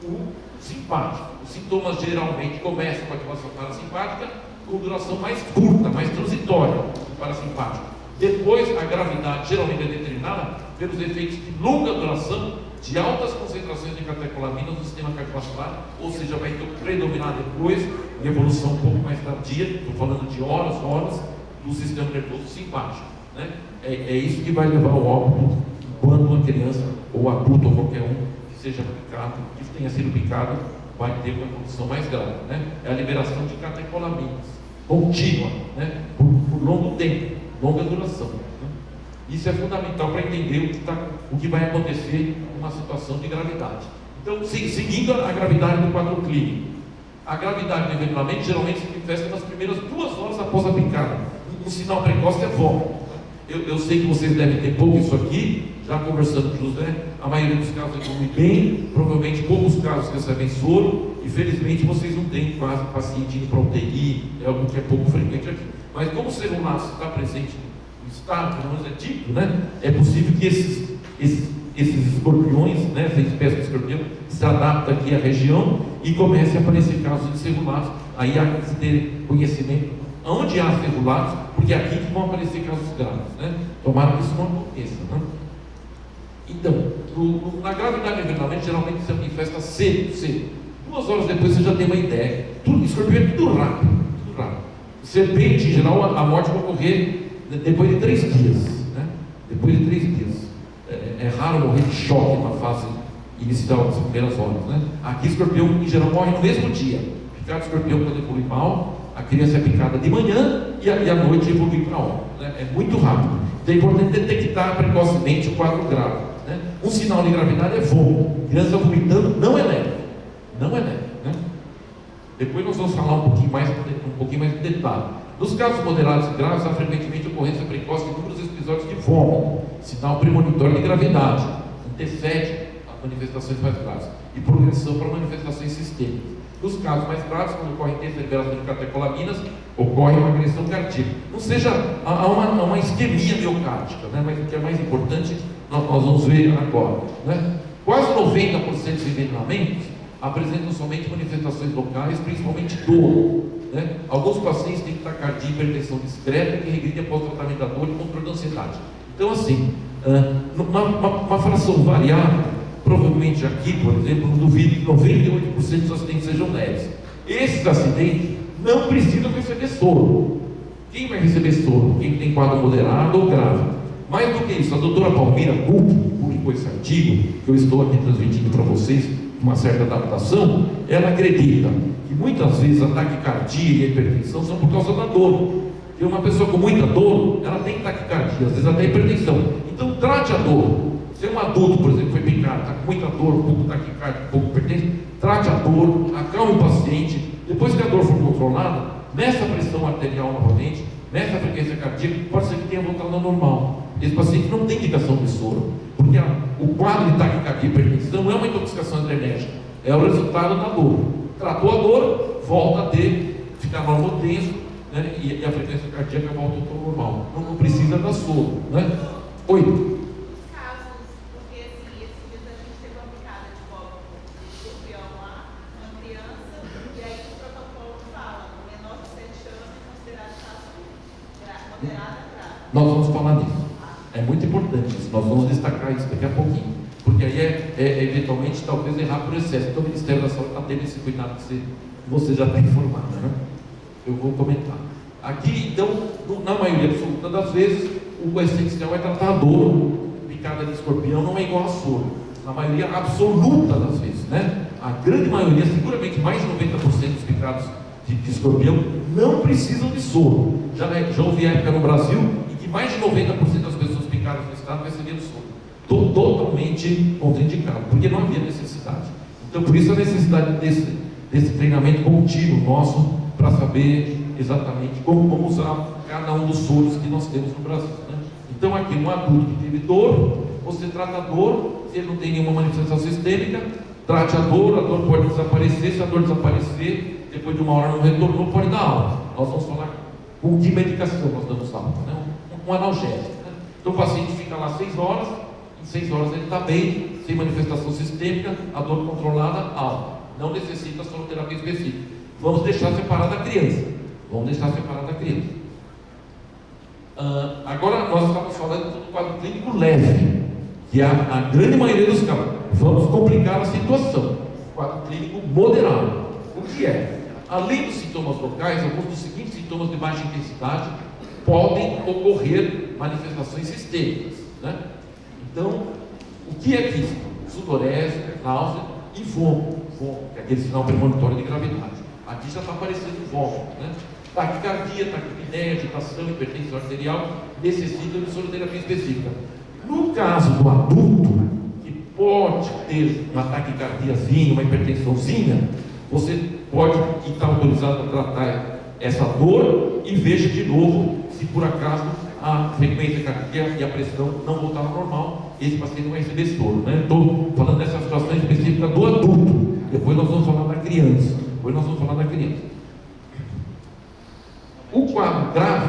o simpático. Os sintomas geralmente começam com a ativação parasimpática, com duração mais curta, mais transitória do parasimpático. Depois, a gravidade geralmente é determinada pelos efeitos de longa duração, de altas concentrações de catecolaminas no sistema cardiovascular, ou seja, vai predominar depois, em evolução um pouco mais tardia, estou falando de horas, do sistema nervoso simpático, né? É isso que vai levar ao óbito quando uma criança ou adulto ou qualquer um que seja picado, que tenha sido picado, vai ter uma condição mais grave, né? É a liberação de catecolaminas contínua, né? Por longo tempo, longa duração, né? Isso é fundamental para entender o que vai acontecer numa situação de gravidade. Então, seguindo a gravidade do quadro clínico, a gravidade do envenenamento geralmente se manifesta nas primeiras 2 horas após a picada. Um sinal precoce é vômito. Eu sei que vocês devem ter pouco isso aqui, já conversando com o José, a maioria dos casos evolui bem, provavelmente poucos casos recebem soro, e felizmente vocês não têm quase paciente indo para UTI, é algo que é pouco frequente aqui. Mas como o celular está presente no estado, pelo menos é típico, né? É possível que esses escorpiões, né, essa espécie de escorpião, se adapta aqui à região e comece a aparecer casos de celulares. Aí há que ter conhecimento onde há celulares, porque é aqui que vão aparecer casos graves, né? Tomara que isso não aconteça, né? Então, na gravidade do envenenamento, geralmente se manifesta cedo. 2 horas depois você já tem uma ideia. Escorpião é tudo rápido. Serpente, em geral, a morte vai ocorrer depois de 3 dias, né? Depois de 3 dias. É raro morrer de choque na fase inicial das primeiras horas, né? Aqui, escorpião, em geral, morre no mesmo dia. Picado de escorpião quando evolui mal, a criança é picada de manhã e à noite evolui para óbito, né? É muito rápido. Então é importante detectar precocemente o quadro grave, né? Um sinal de gravidade é vômito. Criança vomitando não é leve, né? Depois nós vamos falar um pouquinho mais de detalhe. Nos casos moderados e graves, há frequentemente ocorrência precoce de inúmeros episódios de vômito, sinal premonitório de gravidade, antecede as manifestações mais graves e progressão para manifestações sistêmicas. Nos casos mais graves, quando ocorre intensa liberação de catecolaminas, ocorre uma agressão cardíaca. Ou seja, há uma isquemia miocárdica, né? Mas o que é mais importante, nós vamos ver agora, né? Quase 90% dos envenenamentos apresentam somente manifestações locais, principalmente dor, né? Alguns pacientes têm taquicardia e hipertensão discreta que regride após o tratamento da dor e controle da ansiedade. Então, assim, uma fração variável. Provavelmente aqui, por exemplo, não duvido que 98% dos acidentes sejam leves. Esses acidentes não precisam receber soro. Quem vai receber soro? Quem tem quadro moderado ou grave. Mais do que isso, a doutora Palmira publicou esse artigo, que eu estou aqui transmitindo para vocês, uma certa adaptação. Ela acredita que muitas vezes a taquicardia e a hipertensão são por causa da dor. Porque uma pessoa com muita dor, ela tem taquicardia, às vezes até hipertensão. Então trate a dor. Se é um adulto, por exemplo, foi picado, está com muita dor, um pouco taquicardia, um pouco hipertensão, trate a dor, acalme o paciente. Depois que a dor for controlada, meça a pressão arterial novamente, meça a frequência cardíaca, pode ser que tenha voltado ao normal. Esse paciente não tem indicação de soro, porque o quadro de taquicardia e hipertensão não é uma intoxicação adrenérgica, é o resultado da dor. Tratou a dor, volta a ficar normotenso, né? E a frequência cardíaca volta ao normal. Não precisa dar soro, né? Oi. Casos, porque assim, esses dias a gente teve uma picada de bola de escorpião lá, uma criança, e aí o protocolo fala, menor de 7 anos é considerado caso moderado a grave. Nós vamos falar disso. É muito importante isso. Nós vamos destacar isso daqui a pouquinho. Porque aí eventualmente, talvez errar por excesso. Então o Ministério da Saúde está tendo esse cuidado que você já está informado, né? Eu vou comentar. Aqui, então, na maioria absoluta das vezes, o essencial é tratar a dor. Picada de escorpião não é igual a soro. Na maioria absoluta das vezes, né? A grande maioria, seguramente mais de 90% dos picados de escorpião não precisam de soro. Já houve época no Brasil em que mais de 90% das pessoas picadas no estado recebiam soro. Totalmente contraindicado, porque não havia necessidade. Então, por isso a necessidade desse treinamento contínuo nosso, para saber exatamente como usar cada um dos soros que nós temos no Brasil, né? Então, aqui, um adulto que teve dor, você trata a dor. Se ele não tem nenhuma manifestação sistêmica, trate a dor pode desaparecer. Se a dor desaparecer, depois de uma hora não retornou, pode dar alta. Nós vamos falar com que medicação nós damos alta, né? Um analgésico, né? Então, o paciente fica lá 6 horas, em 6 horas ele está bem, sem manifestação sistêmica, a dor controlada, alta. Não necessita soroterapia específica. Vamos deixar separada a criança. Agora nós estamos falando do quadro clínico leve, que é a grande maioria dos casos. Vamos complicar a situação. Quadro clínico moderado. O que é? Além dos sintomas locais, alguns dos seguintes sintomas de baixa intensidade podem ocorrer manifestações sistêmicas, né? Então, o que é físico? Sudorese, náusea e vômito, que é aquele sinal premonitório de gravidade. Aqui já está aparecendo vômito, né? Taquicardia, taquipneia, agitação, hipertensão arterial necessitam de soroterapia específica. No caso do adulto, que pode ter uma taquicardiazinha, uma hipertensãozinha, você pode estar autorizado a tratar essa dor e veja de novo se por acaso a frequência cardíaca e a pressão não voltar ao normal. Esse paciente vai receber soro, né? Estou falando dessa situação específica do adulto. Depois nós vamos falar da criança. O quadro grave,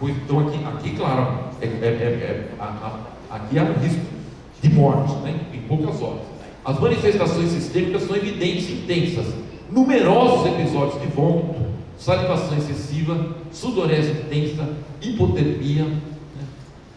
então aqui claro, aqui há um risco de morte, né? Em poucas horas. As manifestações sistêmicas são evidentes e intensas. Numerosos episódios de vômito, salivação excessiva, sudorese intensa, hipotermia, né?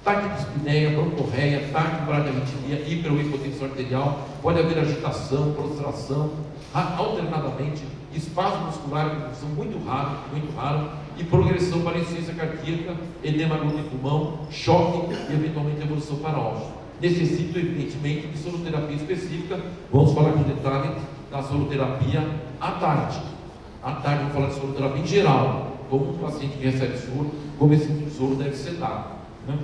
Taquidispneia, broncorreia, taquibradiarritmia, hiper ou hipotensão arterial, pode haver agitação, prostração, alternadamente, espasmo muscular, que são muito raro, e progressão para insuficiência cardíaca, edema agudo de pulmão, choque e eventualmente evolução para óbito. Necessita, evidentemente, de soroterapia específica. Vamos falar com detalhe da soroterapia à tarde. À tarde vamos falar de soroterapia em geral, como um paciente que recebe soro, como esse soro deve ser dado, né?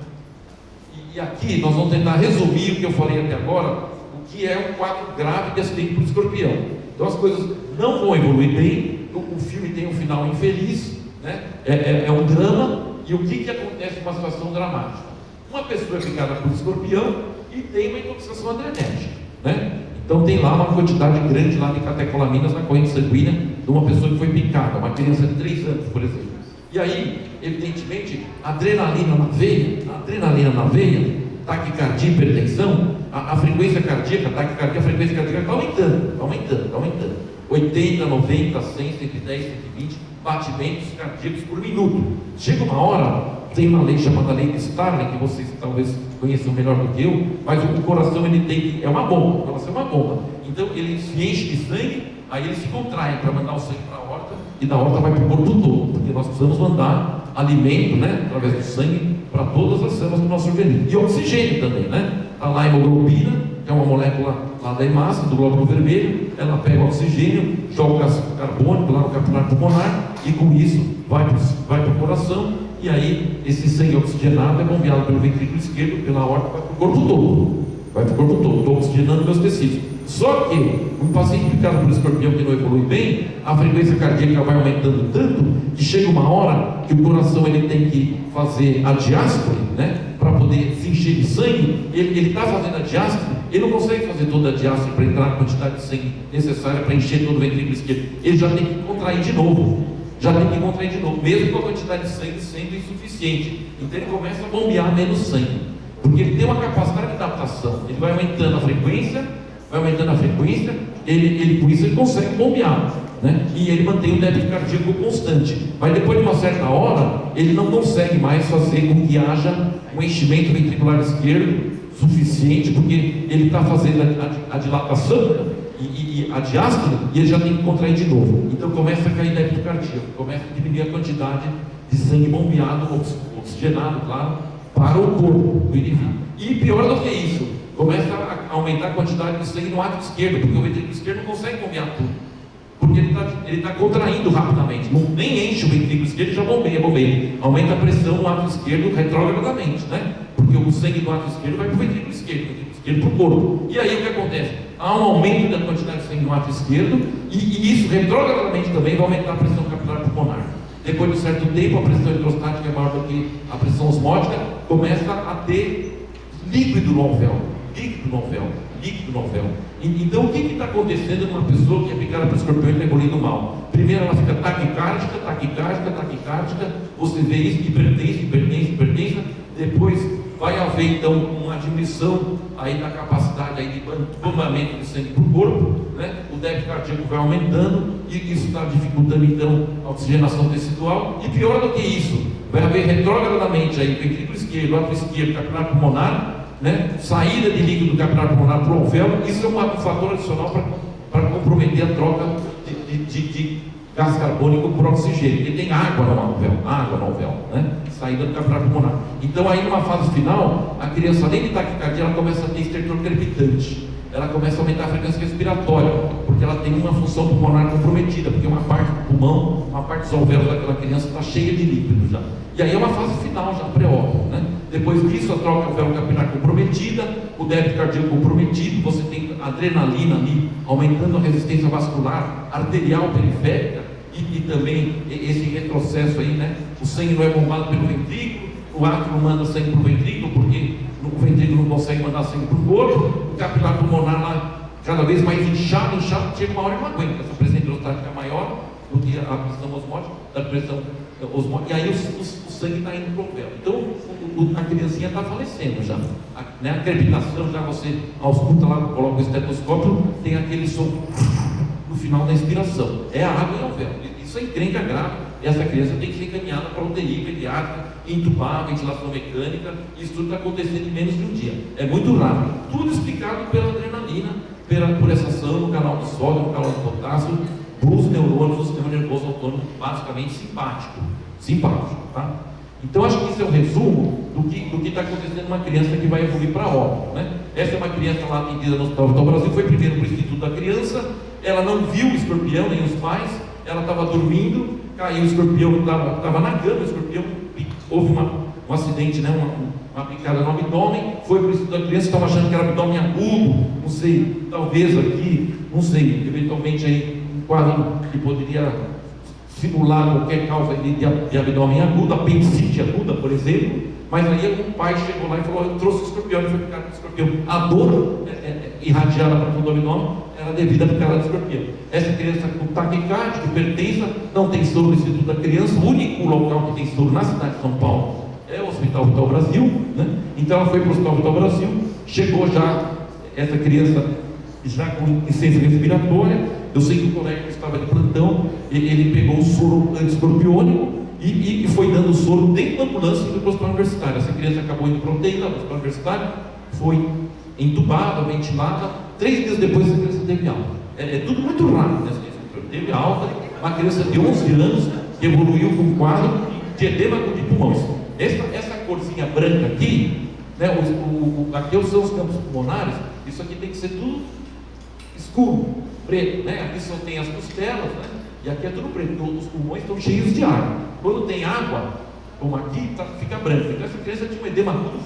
E aqui nós vamos tentar resumir o que eu falei até agora, o que é um quadro grave de acidente por escorpião. Então as coisas não vão evoluir bem, o filme tem um final infeliz, né? É um drama. E o que acontece numa situação dramática? Uma pessoa é picada por escorpião e tem uma intoxicação adrenérgica, né? Então tem lá uma quantidade grande lá de catecolaminas na corrente sanguínea de uma pessoa que foi picada, uma criança de 3 anos, por exemplo. E aí, evidentemente, adrenalina na veia, taquicardia, hipertensão, a frequência cardíaca, taquicardia, a frequência cardíaca está aumentando. 80, 90, 100, 110, 120 batimentos cardíacos por minuto. Chega uma hora, tem uma lei chamada lei de Starling, que vocês talvez conheçam melhor do que eu, mas o coração ele tem, é uma bomba, o coração é uma bomba. Então ele se enche de sangue, aí ele se contrai para mandar o sangue para a aorta, e da aorta vai para o corpo todo, porque nós precisamos mandar alimento, né, através do sangue, para todas as células do nosso organismo. E oxigênio também, né? Está lá a hemoglobina, que é uma molécula lá da hemácia, do glóbulo vermelho, ela pega o oxigênio, joga o gás carbônico lá no capilar pulmonar, e com isso vai para o coração, e aí esse sangue oxigenado é bombeado pelo ventrículo esquerdo, pela aorta, vai para o corpo todo. Vai para o corpo todo, estou oxigenando meus tecidos. Só que um paciente picado por escorpião que não evolui bem, a frequência cardíaca vai aumentando tanto que chega uma hora que o coração ele tem que fazer a diástole, né, para poder se encher de sangue. Ele está fazendo a diástole, ele não consegue fazer toda a diástole para entrar a quantidade de sangue necessária para encher todo o ventrículo esquerdo. Ele já tem que contrair de novo. Mesmo com a quantidade de sangue sendo insuficiente. Então ele começa a bombear menos sangue, porque ele tem uma capacidade de adaptação. Ele vai aumentando a frequência, ele por isso ele consegue bombear, né? E ele mantém o débito cardíaco constante. Mas depois de uma certa hora, ele não consegue mais fazer com que haja um enchimento ventricular esquerdo suficiente, porque ele está fazendo a dilatação e a diástole, e ele já tem que contrair de novo. Então começa a cair débito cardíaco, começa a diminuir a quantidade de sangue bombeado, oxigenado, claro, para o corpo do indivíduo. E pior do que isso, começa a aumentar a quantidade de sangue no átrio esquerdo, porque o ventrículo esquerdo não consegue bombear tudo, porque ele está contraindo rapidamente, nem enche o ventrículo esquerdo e já bombeia. Aumenta a pressão no átrio esquerdo retrogradamente, né? Porque o sangue do átrio esquerdo vai para o ventrículo esquerdo para o corpo. E aí o que acontece? Há um aumento da quantidade de sangue no átrio esquerdo, e isso retrogradamente também vai aumentar a pressão capilar pulmonar. Depois de um certo tempo, a pressão hidrostática é maior do que a pressão osmótica, começa a ter líquido no alvéolo. Então o que está acontecendo numa pessoa que é picada por escorpião e está engolindo mal? Primeiro ela fica taquicárdica, você vê isso, hipertensa, depois vai haver então uma diminuição aí da capacidade aí de bombeamento de sangue para o corpo, né? O débito cardíaco vai aumentando e isso está dificultando então a oxigenação tecidual, e pior do que isso, vai haver retrogradamente aí ventrículo esquerdo, átrio esquerdo, capilar pulmonar, né? Saída de líquido capilar pulmonar para o alvéolo. Isso é um fator adicional para comprometer a troca de gás carbônico por oxigênio, porque tem água no alvéolo, né? Saída do capilar pulmonar. Então aí numa fase final, a criança, além de taquicardia, ela começa a ter estertor crepitante, ela começa a aumentar a frequência respiratória, porque ela tem uma função pulmonar comprometida, porque uma parte do pulmão, uma parte dos alvéolos daquela criança está cheia de líquido já. E aí é uma fase final já, pré-ópera, né? Depois disso, a troca alvéolo capilar comprometida, o débito cardíaco comprometido, você tem adrenalina ali, aumentando a resistência vascular, arterial periférica, e também esse retrocesso aí, né? O sangue não é bombado pelo ventrículo, o átrio não manda sangue para o ventrículo, porque o ventrículo não consegue mandar sangue para o corpo, o capilar pulmonar lá cada vez mais inchado, chega uma hora e não aguenta, essa pressão hidrostática é maior do que a pressão osmótica, e aí o sangue está indo para o alvéolo. Então a criancinha está falecendo já, né? A crepitação, já você ausculta lá, coloca o estetoscópio, tem aquele som no final da inspiração, é a água em alvéolo. Isso é encrenca grave, e essa criança tem que ser encaminhada para UTI pediátrica, entubar, ventilação mecânica. Isso tudo está acontecendo em menos de um dia, é muito rápido, tudo explicado pela adrenalina, por essa ação no canal de sódio, no canal de potássio, dos neurônios do sistema nervoso autônomo, basicamente simpático, tá? Então acho que isso é um resumo do que está acontecendo numa criança que vai evoluir para óbito, né? Essa é uma criança lá atendida no Hospital Vital Brasil, foi primeiro para o Instituto da Criança, ela não viu o escorpião, nem os pais, ela estava dormindo, caiu o escorpião, estava na cama, o escorpião, houve um acidente, né? Uma picada no abdômen, foi para o Instituto da Criança, estava achando que era abdômen agudo, não sei, talvez aqui, não sei, eventualmente aí um quadro que poderia simular qualquer causa de abdômen agudo, apendicite aguda, por exemplo, mas aí o pai chegou lá e falou: eu trouxe o escorpião, ele foi picado por escorpião. A dor irradiada para todo o abdômen era devida à picada de escorpião. Essa criança com taquicardia, hipertensa, não tem soro no Instituto da Criança, o único local que tem soro na cidade de São Paulo é o Hospital Vital Brasil, né? Então ela foi para o Hospital Vital Brasil, chegou já, essa criança já com licença respiratória. Eu sei que o colega que estava de plantão, ele pegou o soro anti-escorpiônico e foi dando soro dentro da ambulância e indo para o hospital universitário. Essa criança acabou indo para o UTI lá no hospital universitário, foi entubada, ventilada. 3 dias depois, essa criança teve alta. É tudo muito rápido, né? Teve alta, uma criança de 11 anos que evoluiu com um quadro de edema agudo de pulmões. Essa corzinha branca aqui, né, aqui são os campos pulmonares, isso aqui tem que ser tudo escuro, preto, né? Aqui só tem as costelas, né? E aqui é tudo preto, então os pulmões estão cheios de ar. Quando tem água, como aqui, fica branco. Então essa criança tinha um edema agudo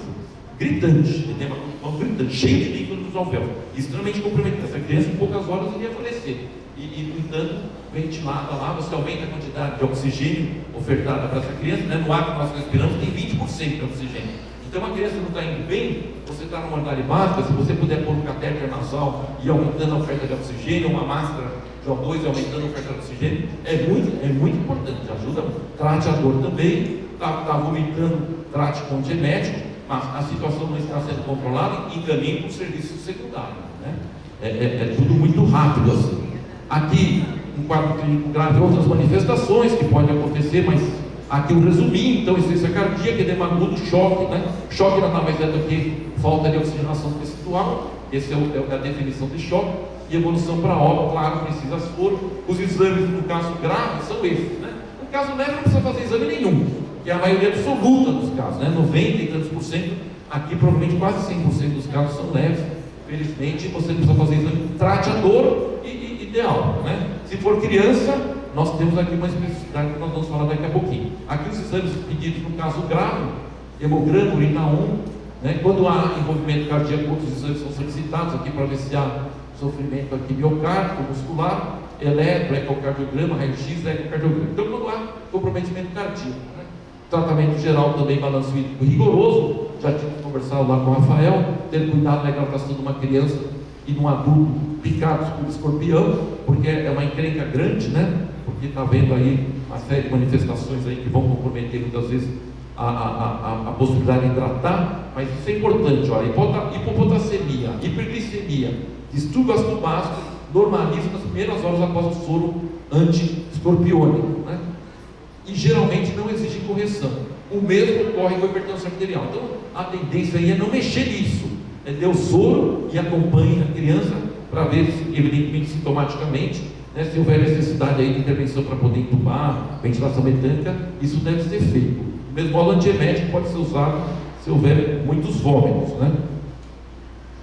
gritante, edema agudo gritante, cheio de líquido nos alvéolos, extremamente comprometida. Essa criança em poucas horas iria falecer. E no entanto, ventilada lá, você aumenta a quantidade de oxigênio ofertada para essa criança, né? No ar que nós respiramos tem 20% de oxigênio. Então a criança não está indo bem, você está numa andar básica, se você puder pôr um catéter nasal e aumentando a oferta de oxigênio, uma máscara de O2 e aumentando a oferta de oxigênio, é muito importante, ajuda, trate a dor também, está vomitando, trate com genético, mas a situação não está sendo controlada, encaminhe para o serviço secundário, né? É tudo muito rápido assim. Aqui, um quadro clínico grave, outras manifestações que podem acontecer, mas aqui o resuminho, então, insuficiência cardíaca, edema agudo, choque, né? Choque nada mais é do que falta de oxigenação tecidual, essa é a definição de choque, e evolução para óbito, claro, precisa soro. Os exames, no caso grave, são esses, né? No caso leve, não precisa fazer exame nenhum, que é a maioria absoluta dos casos, né? 90 e tantos por cento, aqui provavelmente quase 100% dos casos são leves. Felizmente, você não precisa fazer exame, trate a dor e ideal, né? Se for criança, nós temos aqui uma especificidade que nós vamos falar daqui a pouquinho. Aqui os exames pedidos no caso grave, hemograma, urina 1, né? Quando há envolvimento cardíaco, outros exames são solicitados aqui para ver se há sofrimento aqui miocárdico, muscular, eletro, ecocardiograma, raio-x, ecocardiograma. Então, quando há comprometimento cardíaco, né? Tratamento geral também, balanço hídrico rigoroso, já tínhamos conversado lá com o Rafael, ter cuidado na hidratação de uma criança e de um adulto picados por escorpião, porque é uma encrenca grande, né? Porque está vendo aí uma série de manifestações aí que vão comprometer muitas vezes a possibilidade de hidratar, mas isso é importante, olha, hipopotassemia, hiperglicemia, distúrbio astubásico, normaliza nas primeiras horas após o soro anti-escorpiônico, né? E geralmente não exige correção. O mesmo ocorre com a hipertensão arterial. Então a tendência aí é não mexer nisso, dê o soro e acompanhe a criança para ver se, evidentemente, sintomaticamente, né, se houver necessidade aí de intervenção para poder entubar, ventilação mecânica, isso deve ser feito. O mesmo modo, antiemético pode ser usado se houver muitos vômitos, né?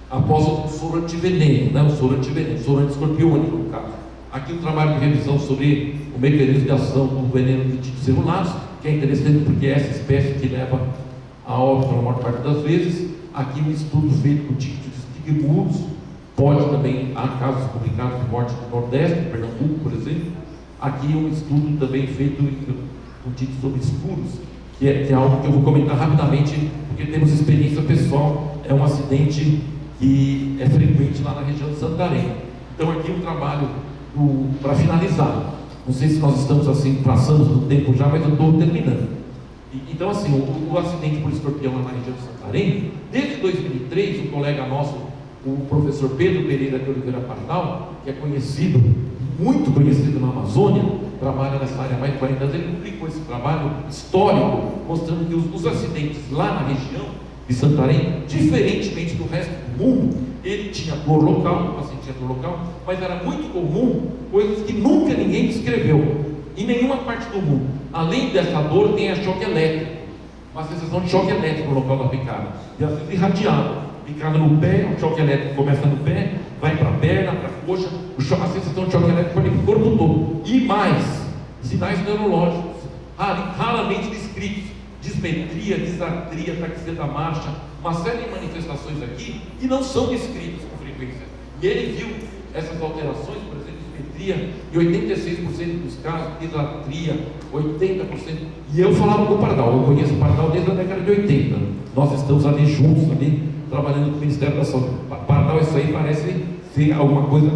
Após o soro antiveneno, né? O soro anti-escorpiônico, no caso. Aqui um trabalho de revisão sobre o mecanismo de ação do veneno de títulos celulares, que é interessante porque é essa espécie que leva a óbito na maior parte das vezes. Aqui um estudo feito com títulos estigmudos, pode também, há casos publicados de morte no Nordeste, no Pernambuco, por exemplo. Aqui um estudo também feito com títulos obscuros, que é algo que eu vou comentar rapidamente, porque temos experiência pessoal, é um acidente que é frequente lá na região de Santarém. Então aqui um trabalho para finalizar. Não sei se nós estamos assim, passamos do tempo já, mas eu estou terminando. Então assim, o acidente por escorpião lá na região de Santarém, desde 2003, um colega nosso, o professor Pedro Pereira de Oliveira Pardal, que é conhecido, muito conhecido na Amazônia, trabalha nessa área há mais de 40 anos, ele publicou esse trabalho histórico, mostrando que os acidentes lá na região de Santarém, diferentemente do resto do mundo, ele tinha dor local, o paciente tinha dor local, mas era muito comum coisas que nunca ninguém descreveu, em nenhuma parte do mundo. Além dessa dor, tem a choque elétrico, uma sensação de choque elétrico no local da picada, e às vezes irradiado. Picada no pé, o choque elétrico começa no pé, vai para a perna, para a coxa, a sensação de choque elétrico pode ir para o corpo todo. E mais, sinais neurológicos, raramente descritos, dismetria, disartria, taxia da marcha, uma série de manifestações aqui que não são descritas com frequência. E ele viu essas alterações, por exemplo, dismetria, em 86% dos casos, disartria, 80%. E eu falava com o Pardal, eu conheço o Pardal desde a década de 80. Nós estamos ali juntos, ali, trabalhando com o Ministério da Saúde. Pardal, isso aí parece ser alguma coisa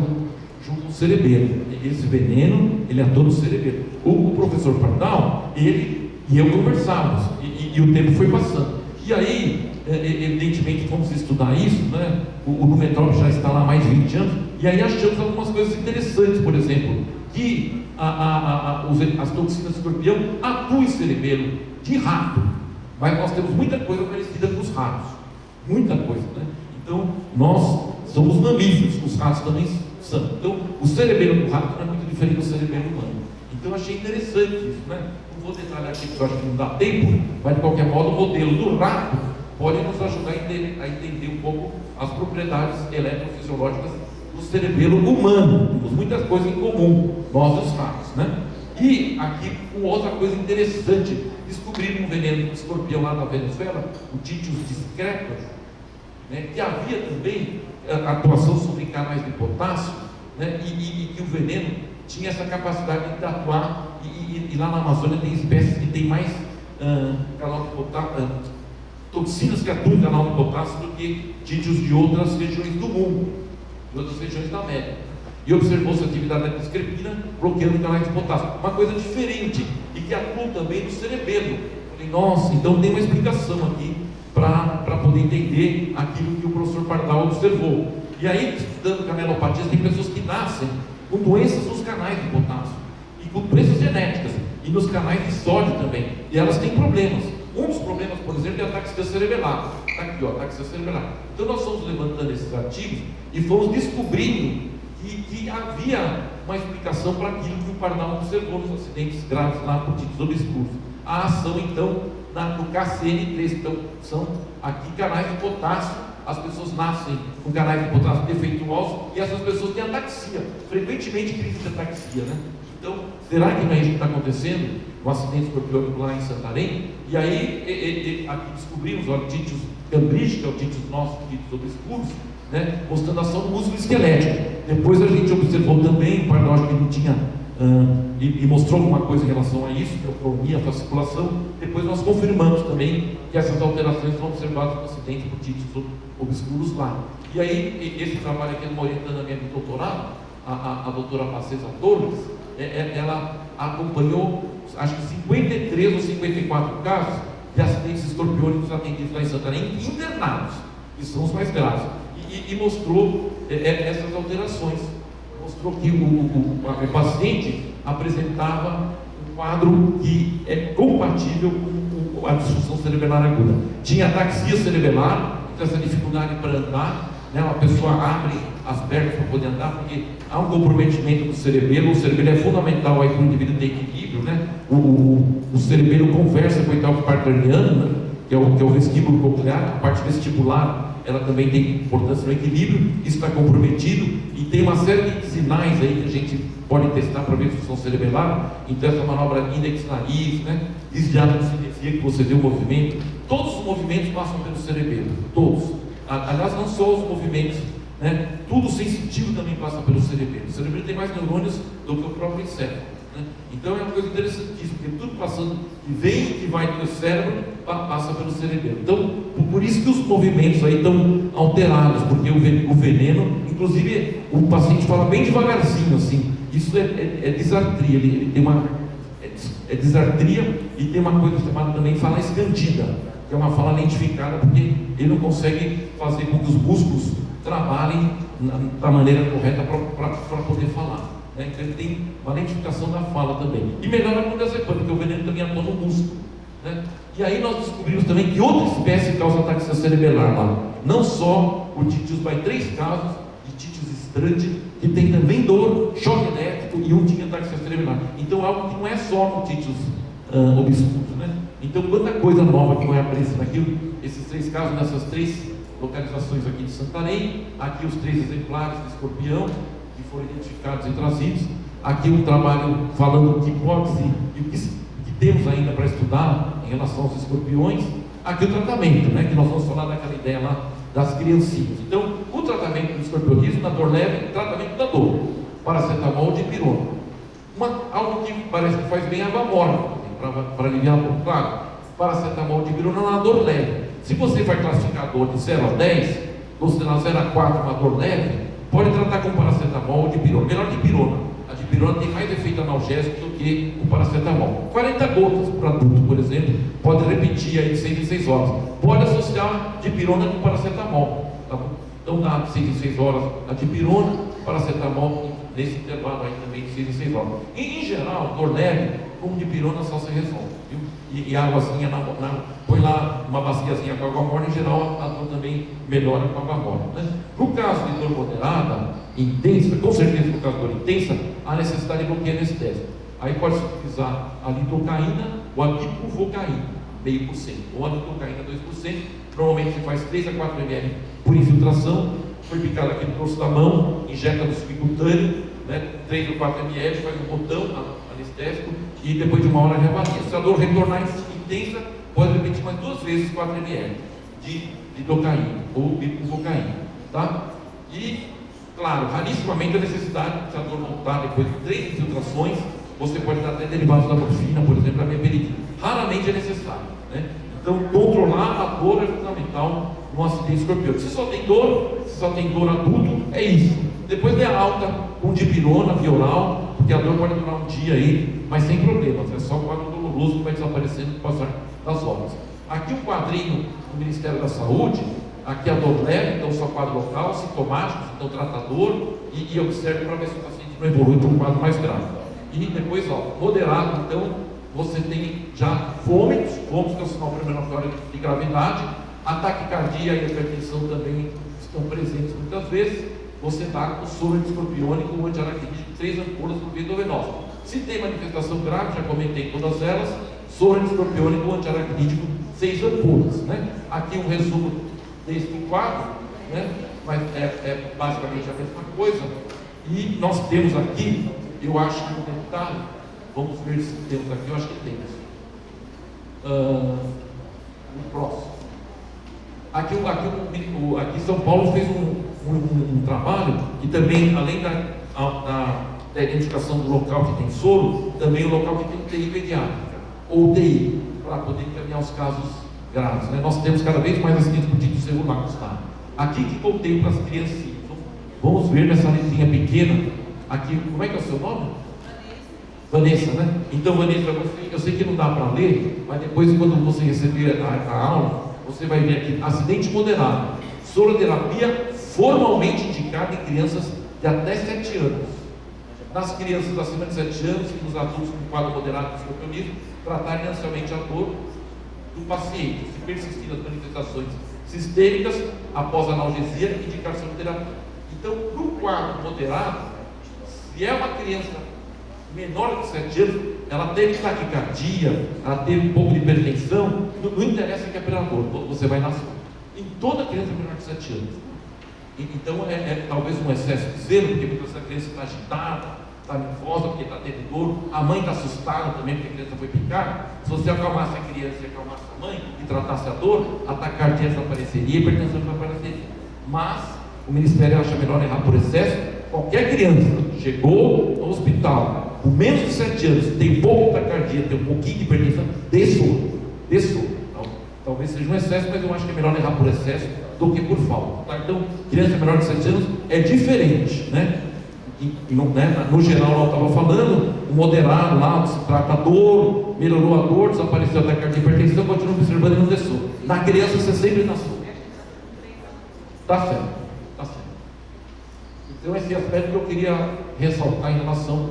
junto com o cerebelo. Esse veneno, ele atua no cerebelo. O professor Pardal, ele e eu conversávamos, e o tempo foi passando. E aí, evidentemente, fomos estudar isso, né? O Numetrópio já está lá há mais de 20 anos, e aí achamos algumas coisas interessantes, por exemplo, que as toxinas de escorpião atuam em cerebelo de rato, mas nós temos muita coisa parecida com os ratos, muita coisa, né? Então, nós somos mamíferos, os ratos também são. Então, o cerebelo do rato não é muito diferente do cerebelo humano. Então eu achei interessante isso, né? Não vou detalhar aqui porque eu acho que não dá tempo, mas de qualquer modo o modelo do rato pode nos ajudar a entender um pouco as propriedades eletrofisiológicas do cerebelo humano. Temos muitas coisas em comum, nós os ratos, né? E aqui uma outra coisa interessante, descobriram um veneno de escorpião lá na Venezuela, o Titius discretus, né, que havia também atuação sobre canais de potássio, né, e que o veneno tinha essa capacidade de atuar, e lá na Amazônia tem espécies que tem mais canal de potássio, toxinas que atuam em canal de potássio do que Titius de outras regiões do mundo, de outras regiões da América. E observou-se a atividade da discrepina bloqueando canais de potássio. Uma coisa diferente e que atua também no cerebelo. Falei, nossa, então tem uma explicação aqui para poder entender aquilo que o professor Pardal observou. E aí, estudando camelopatias, tem pessoas que nascem com doenças nos canais de potássio e com doenças genéticas e nos canais de sódio também. E elas têm problemas. Um dos problemas, por exemplo, é a ataxia cerebelar. Está aqui, ó, ataxia cerebelar. Então nós fomos levantando esses artigos e fomos descobrindo que havia uma explicação para aquilo que o Pardal observou nos acidentes graves lá por Titius obscuros. A ação, então, no KCN3, então, são aqui canais de potássio. As pessoas nascem com canais de potássio defeituosos e essas pessoas têm ataxia, frequentemente crise de ataxia, né? Então, será que não é isso que está acontecendo? Um acidente escorpiônico lá em Santarém? E aí, aqui descobrimos o Titius cambridge, que é o Titius nosso, Titius obscuros, né, mostrando a ação do músculo esquelético. Depois a gente observou também, o Pardal que não tinha, e mostrou alguma coisa em relação a isso, que é a cronia, a fasciculação. Depois nós confirmamos também que essas alterações foram observadas no acidente por Titius obscuros lá. E aí, esse trabalho aqui, uma orientando a minha de doutorado, a doutora Pacesa Torres, ela acompanhou, acho que 53 ou 54 casos de acidentes escorpiônicos atendidos lá em Santarém, internados, que são os mais graves. E mostrou essas alterações. Mostrou que o paciente apresentava um quadro que é compatível com a disfunção cerebelar aguda. Tinha ataxia cerebelar, então essa dificuldade para andar, né? Uma pessoa abre as pernas para poder andar, porque há um comprometimento do cerebelo. O cerebelo é fundamental aí para o indivíduo ter equilíbrio, né? O cerebelo conversa com o oitavo parcraniano, né? que é o vestíbulo coclear, a parte vestibular. Ela também tem importância no equilíbrio, isso está comprometido, e tem uma série de sinais aí que a gente pode testar para ver função cerebelar. Então essa manobra index-nariz, né? Desviada de simetria, que você vê o movimento, todos os movimentos passam pelo cerebelo, todos. Aliás, não só os movimentos, né? Tudo sensitivo também passa pelo cerebelo. O cerebelo tem mais neurônios do que o próprio encéfalo, né? Então é uma coisa interessantíssima, porque tudo passando, que vem e que vai do cérebro, passa pelo cerebelo. Então, por isso que os movimentos aí estão alterados, porque o veneno, inclusive o paciente fala bem devagarzinho assim, isso é disartria, ele tem uma disartria, e tem uma coisa chamada também fala escandida, que é uma fala lentificada, porque ele não consegue fazer com que os músculos trabalhem da maneira correta para poder falar. Então ele tem uma lentificação da fala também. E melhora com o diazepam, porque o veneno também atua no músculo, né? E aí nós descobrimos também que outra espécie causa ataxia cerebelar lá. Não só o Titius by 3 casos de Titius strandi, que tem também dor, choque elétrico, e um tinha ataxia cerebelar. Então algo que não é só no Titius obscuros, né? Então quanta coisa nova que vai aparecendo aqui. Esses 3 casos nessas 3 localizações aqui de Santarém, aqui os 3 exemplares de escorpião que foram identificados e trazidos. Aqui um trabalho falando de hipótese e o que temos ainda para estudar em relação aos escorpiões. Aqui o tratamento, né, que nós vamos falar daquela ideia lá das criancinhas. Então, o tratamento do escorpionismo, na dor leve, tratamento da dor, paracetamol de dipirona. Algo que parece que faz bem a água morna, para aliviar a dor. Claro, paracetamol de dipirona na dor leve. Se você vai classificar a dor de 0 a 10, considerar 0 a 4 uma dor leve, pode tratar com paracetamol ou dipirona. Melhor dipirona. A dipirona tem mais efeito analgésico do que o paracetamol. 40 gotas para adulto, por exemplo, pode repetir aí de 6 em 6 horas. Pode associar dipirona com paracetamol, tá bom? Então dá de 6 em 6 horas a dipirona, paracetamol nesse intervalo aí também de 6 em 6 horas. E, em geral, dor leve, com dipirona só se resolve, viu? E águazinha, põe lá uma baciazinha com água morna, em geral a dor também melhora com água morna, né? No caso de dor moderada, intensa, com certeza no caso de dor intensa, há necessidade de bloqueio anestésico. Aí pode se utilizar a lidocaína ou a lipovocaína, 0,5%, ou a lidocaína 2%. Normalmente se faz 3 a 4 ml por infiltração. Foi picado aqui no dorso da mão, injeta no subcutâneo, né, 3 ou 4 ml, faz um botão anestésico e depois de 1 hora reavalia. Se a dor retornar intensa, pode repetir mais 2 vezes 4 ml de lidocaína ou lipovocaína, tá? E, claro, rarissimamente a necessidade, se a dor voltar depois de 3 infiltrações, você pode dar até derivados da morfina, por exemplo, a meperidina. Raramente é necessário, né? Então, controlar a dor é fundamental no acidente escorpiônico. Se só tem dor adulto, é isso. Depois dê alta com dipirona, via oral, porque a dor pode durar um dia aí, mas sem problemas. É só um quadro doloroso que vai desaparecendo com o passar das horas. Aqui o quadrinho do Ministério da Saúde, aqui a dor leve, então só quadro local, sintomáticos, então tratador, e observe para ver se o paciente não evolui para um quadro mais grave. E depois, moderado, então, você tem já vômitos, que é o sinal premonitório de gravidade, a taquicardia e a hipertensão também estão presentes muitas vezes. Você dá o soro antiescorpiônico ou antiaracnídeo, 3 ampolas por via endovenosa. Se tem manifestação grave, já comentei todas elas, soro antiescorpiônico ou antiaracnídeo, 6 ampolas, né? Aqui um resumo deste quadro, né? Mas é basicamente a mesma coisa. E nós temos aqui, eu acho que um detalhe, vamos ver se temos aqui, eu acho que temos. O próximo. Aqui em São Paulo fez um trabalho que também, além da identificação do local que tem soro, também o local que tem UTI pediátrica, ou UTI, para poder encaminhar os casos graves, né? Nós temos cada vez mais acidentes por título celular, tá? Aqui que contei para as criancinhas. Vamos ver nessa letrinha pequena, aqui, como é que é o seu nome? Vanessa, né? Então, Vanessa, eu sei que não dá para ler, mas depois, quando você receber a aula, você vai ver aqui, acidente moderado, soroterapia formalmente indicada em crianças de até 7 anos. Nas crianças acima de 7 anos e nos adultos com quadro moderado de escorpionismo, tratar inicialmente a dor do paciente. Se persistir as manifestações sistêmicas, após analgesia, indicar soroterapia. Então, para o quadro moderado, se é uma criança menor de 7 anos, ela teve taquicardia, ela teve um pouco de hipertensão, não interessa que é pela dor, você vai na sua. Em toda criança menor de 7 anos. Então talvez um excesso de zelo, porque muitas vezes a criança está agitada, está nervosa porque está tendo dor, a mãe está assustada também porque a criança foi picar. Se você acalmasse a criança e acalmasse a mãe e tratasse a dor, a taquicardia desapareceria, a hipertensão desapareceria. Mas o Ministério acha melhor errar por excesso. Qualquer criança chegou ao hospital com menos de 7 anos, tem pouco taquicardia, tem um pouquinho de hipertensão, dê soro. Talvez seja um excesso, mas eu acho que é melhor errar por excesso do que por falta, tá? Então, criança menor de 7 anos é diferente, né? No geral, eu estava falando, o moderado lá, se trata a dor, melhorou a dor, desapareceu a taquicardia e hipertensão, continua observando e não desceu. Na criança, você sempre nasceu. Tá certo. Então, esse aspecto que eu queria ressaltar em relação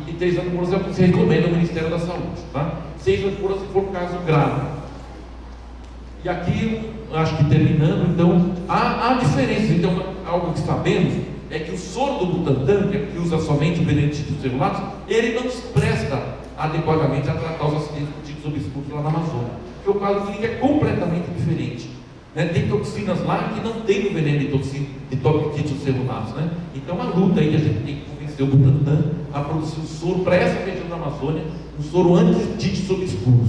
e 3 ampolas é o que se recomenda ao Ministério da Saúde, tá? 6 ampolas se for um caso grave. E aqui, acho que terminando, então, há diferença. Então, algo que sabemos é que o soro do Butantan, que usa somente o veneno de títulos celulares, ele não se presta adequadamente a tratar os acidentes por títulos obscuros lá na Amazônia. Porque o quadro clínico é completamente diferente. Né? Tem toxinas lá que não tem o veneno de títulos celulares, né? Então, a luta aí, a gente tem que convencer o Butantan a produzir um soro para essa região da Amazônia, um soro anti-títulos obscuros.